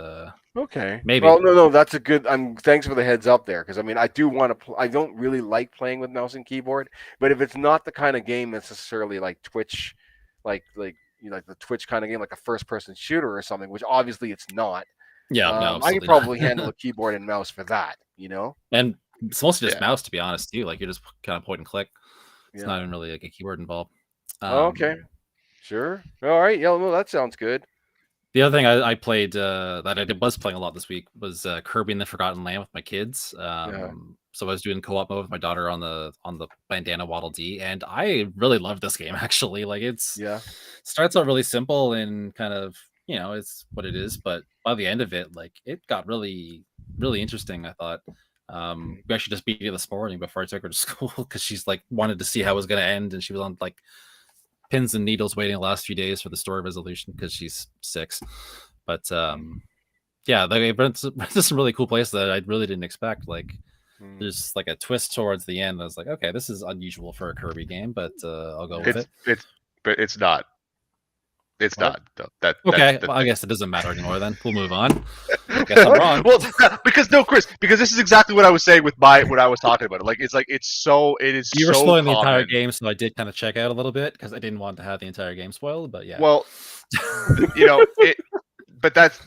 Okay. maybe. Well, no, that's a good. Thanks for the heads up there, because I mean, I do want to. I don't really like playing with mouse and keyboard, but if it's not the kind of game necessarily like Twitch, like you know, like the Twitch kind of game, like a first-person shooter or something, which obviously it's not. Yeah, no, I could absolutely probably not. handle a keyboard and mouse for that. You know. And it's mostly just Yeah. mouse, to be honest, too. Like you're just kind of point and click. It's Yeah. not even really like a keyboard involved. Okay. Sure. All right. Yeah. No, that sounds good. The other thing I played that I was playing a lot this week was Kirby and the Forgotten Land with my kids. So I was doing co-op mode with my daughter on the Bandana Waddle Dee, and I really love this game actually. Like starts out really simple and kind of it's what it is, but by the end of it, like it got really really interesting. I thought we actually just beat it this morning before I took her to school because she's like wanted to see how it was going to end, and she was on like pins and needles waiting the last few days for the story resolution because she's 6. But yeah, they went to some really cool places that I really didn't expect. Like there's like a twist towards the end. I was like, okay, this is unusual for a Kirby game, but I'll go with it. But it's not. It's What? not. Okay, well, I guess it doesn't matter anymore. Then we'll move on. I guess I'm wrong. Well, because this is exactly what I was saying with what I was talking about. Like it is You were so spoiling the entire common. game, so I did kind of check out a little bit because I didn't want to have the entire game spoiled. But yeah, Well, but that's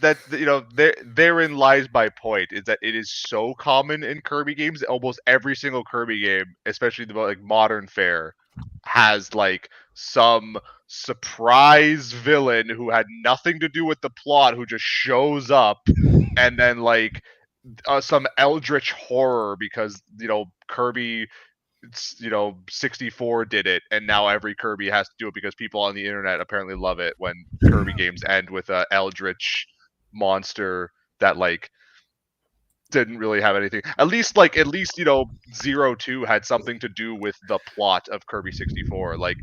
therein lies my point, is that it is so common in Kirby games. Almost every single Kirby game, especially the like modern fare, has like some surprise villain who had nothing to do with the plot, who just shows up, and then like some eldritch horror because Kirby 64 did it, and now every Kirby has to do it because people on the internet apparently love it when Kirby games end with a eldritch monster that like didn't really have anything. At least 02 had something to do with the plot of Kirby 64. Like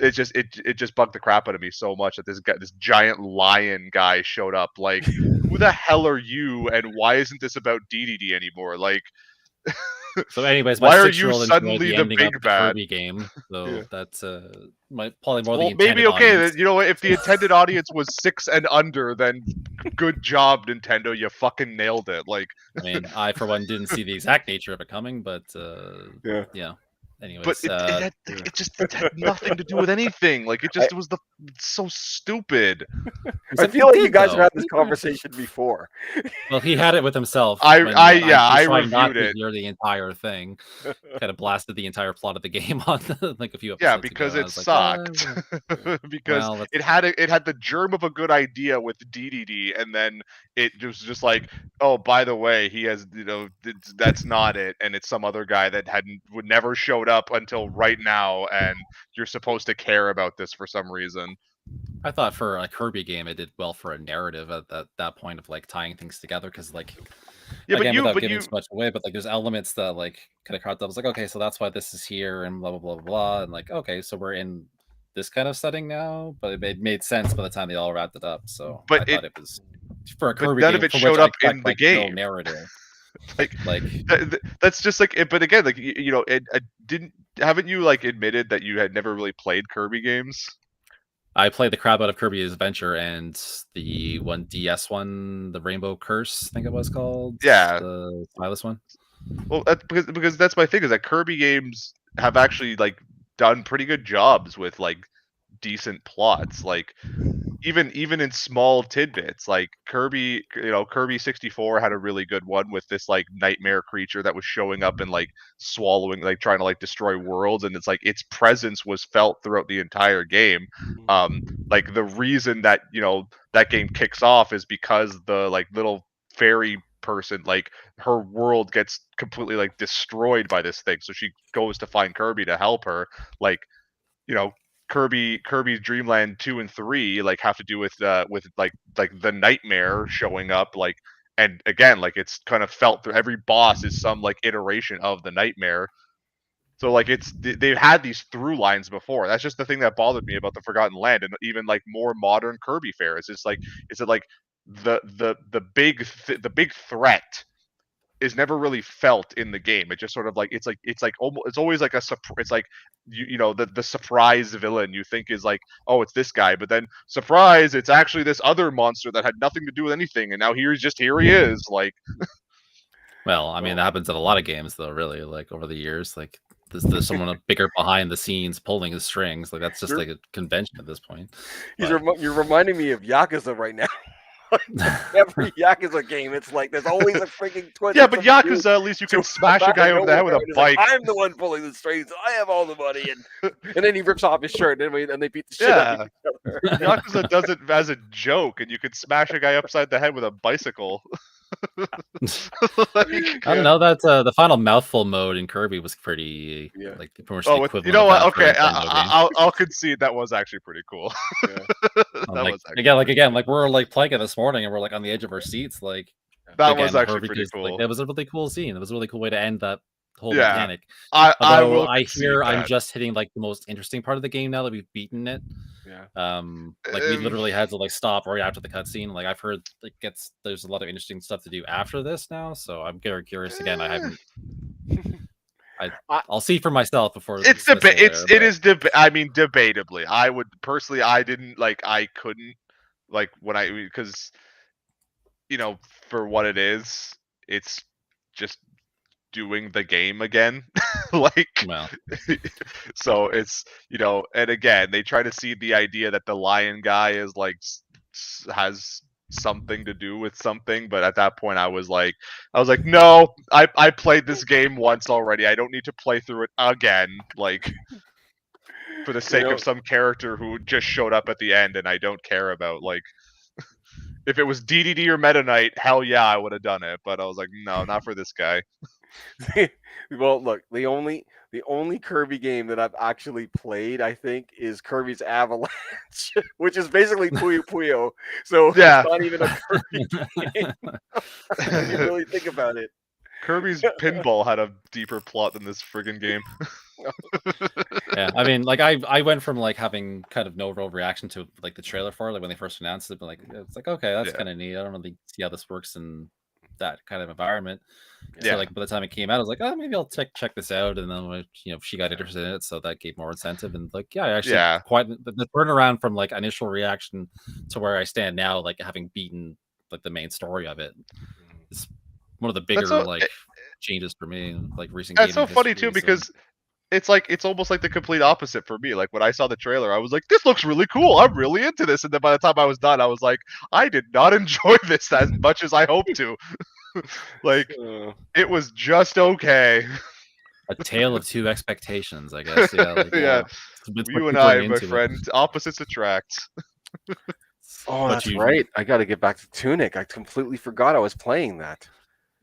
it just bugged the crap out of me so much that this giant lion guy showed up. Like, who the hell are you, and why isn't this about DDD anymore? Like, so anyways, why my are you 6-year-old enjoyed suddenly the the ending of big the bad? Kirby game, so Yeah. that's probably more Well, the maybe intended okay. audience. You know what? If the intended audience was 6 and under, then good job, Nintendo. You fucking nailed it. Like, I mean, I for one didn't see the exact nature of it coming, but Yeah. Anyways, but it had nothing to do with anything. Like, it's so stupid. I feel like you guys have had this conversation before. Well, he had it with himself. I tried not reviewed to it. hear the entire thing. Kind of blasted the entire plot of the game on like a few episodes. Yeah, because ago. it sucked. Because it had the germ of a good idea with DDD, and then it was just like, oh, by the way, he has that's not it, and it's some other guy that would never showed up until right now, and you're supposed to care about this for some reason. I thought for a Kirby game, it did well for a narrative at that point of like tying things together, because like again, without giving too much away, but like there's elements that like kind of cropped up. I was like, okay, so that's why this is here, and blah blah blah blah, and like okay, so we're in this kind of setting now. But it made sense by the time they all wrapped it up. So I thought it was for a Kirby none game, of it for showed which up I in the like, game. no narrative. like like that's just like it. But again, like haven't you like admitted that you had never really played Kirby games? I played the crap out of Kirby's Adventure and the one DS one, the Rainbow Curse, I think it was called. Yeah, the stylus one. Well, because that's my thing, is that Kirby games have actually like done pretty good jobs with like decent plots. Like even in small tidbits, like Kirby, Kirby 64 had a really good one with this like nightmare creature that was showing up and like swallowing, like trying to like destroy worlds, and it's like its presence was felt throughout the entire game. Like the reason that that game kicks off is because the like little fairy person, like her world gets completely like destroyed by this thing, so she goes to find Kirby to help her. Like Kirby's Dreamland 2 and 3 like have to do with like the nightmare showing up, like, and again, like it's kind of felt through every boss is some like iteration of the nightmare. So like they've had these through lines before. That's just the thing that bothered me about the Forgotten Land, and even like more modern Kirby fare. It's like, is it like the big threat is never really felt in the game. It just sort of like it's always like it's like the surprise villain you think is like, oh, it's this guy, but then surprise, it's actually this other monster that had nothing to do with anything, and now here he is. Like, well, I mean, that happens in a lot of games though. Really, like over the years, like there's someone bigger behind the scenes pulling the strings. Like that's just like a convention at this point. You're reminding me of Yakuza right now. Every Yakuza game, it's like there's always a freaking twist. Yeah, but Yakuza, at least you can smash a guy over the head with a bike. Like, I'm the one pulling the strings. I have all the money, and then he rips off his shirt, and they beat the shit out of each other. Yakuza does it as a joke, and you could smash a guy upside the head with a bicycle. Like, I don't know, that the final mouthful mode in Kirby was pretty like equivalent. You know what? Okay, I'll concede that was actually pretty cool. Again, like we're like playing it this morning, and we're like on the edge of our seats. Like that was actually pretty cool. Like, it was a really cool scene. It was a really cool way to end that whole Yeah. mechanic. I hear that. I'm just hitting like the most interesting part of the game now that we've beaten it. Yeah. Like we literally had to like stop right after the cutscene. Like I've heard it gets there's a lot of interesting stuff to do after this now, so I'm very curious again. I haven't. I'll see for myself before. It's I mean, debatably, I would personally. I didn't like. I couldn't like when because for what it is, it's just doing the game again. Like, well, so it's and again, they try to see the idea that the lion guy is like has something to do with something, but at that point I was like no, I played this game once already. I don't need to play through it again, like for the sake of some character who just showed up at the end and I don't care about. Like, if it was DDD or Meta Knight, hell yeah, I would have done it, but I was like, no, not for this guy. Well, look, the only Kirby game that I've actually played, I think, is Kirby's Avalanche, which is basically Puyo Puyo. So yeah, it's not even a Kirby game. If you really think about it. Kirby's Pinball had a deeper plot than this friggin' game. Yeah, I mean, like I went from like having kind of no real reaction to like the trailer for it, like when they first announced it, but like it's like, okay, that's kind of neat. I don't really see how this works in that kind of environment. So like by the time it came out, I was like, oh, maybe I'll check this out. And then she got interested in it, so that gave more incentive. And like, I actually quite the turnaround from like initial reaction to where I stand now, like having beaten like the main story of it, is one of the bigger like changes for me in like recent. That's so funny too, because it's almost like the complete opposite for me. Like when I saw the trailer, I was like, this looks really cool. I'm really into this. And then by the time I was done, I was like, I did not enjoy this as much as I hoped to. Like, it was just okay. A tale of two expectations, I guess. Yeah, like, yeah. You and I, my friend, opposites attract. Oh, that's right. I got to get back to Tunic. I completely forgot I was playing that.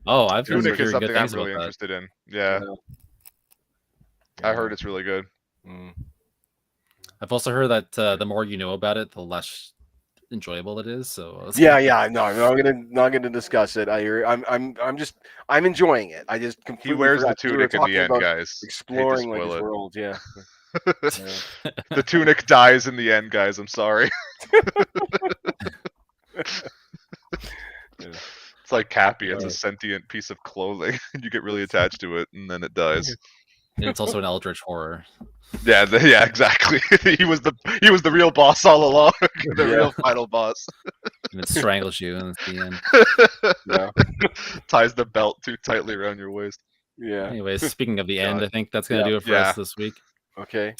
Oh, I've Tunic is something I'm really interested in. Yeah. I heard it's really good. I've also heard that the more you know about it, the less enjoyable it is. So yeah, no, I'm not gonna discuss it. I'm enjoying it. I just completely he wears the tunic in the end, guys. Exploring like his world, yeah. The tunic dies in the end, guys. I'm sorry. It's like Cappy. It's a sentient piece of clothing. You get really attached to it, and then it dies. And it's also an eldritch horror. Yeah, exactly. He was the real boss all along. The real final boss. And it strangles you in the end. Yeah. Ties the belt too tightly around your waist. Yeah. Anyways, speaking of the end, I think that's gonna do it for us this week. Okay.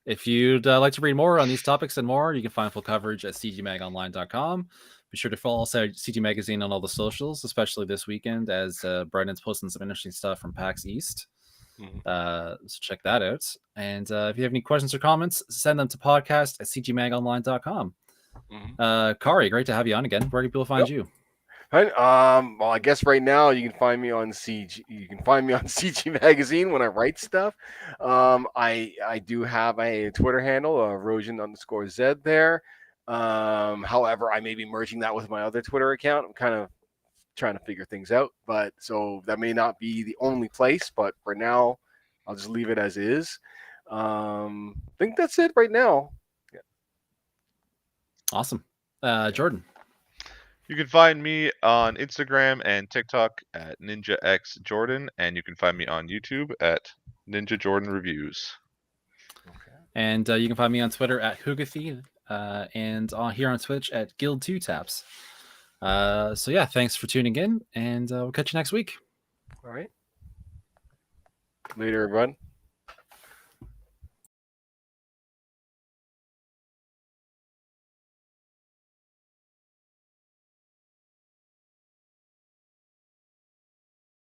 If you'd like to read more on these topics and more, you can find full coverage at cgmagonline.com. Be sure to follow us at CG Magazine on all the socials, especially this weekend, as Brendan's posting some interesting stuff from PAX East. So check that out. And if you have any questions or comments, send them to podcast at cgmagonline.com. Kari, great to have you on again. Where can people find you? Well, I guess right now you can find me on CG. You can find me on CG Magazine when I write stuff. I do have a Twitter handle, Erosion_Z there. However, I may be merging that with my other Twitter account. I'm kind of trying to figure things out, but so that may not be the only place. But for now, I'll just leave it as is. I think that's it right now. Yeah. Awesome, Jordan. You can find me on Instagram and TikTok at NinjaXJordan, and you can find me on YouTube at Ninja Jordan Reviews. And you can find me on Twitter at Hugathy, and here on Twitch at Guild2Taps. So yeah, thanks for tuning in, and we'll catch you next week. All right. Later, everyone.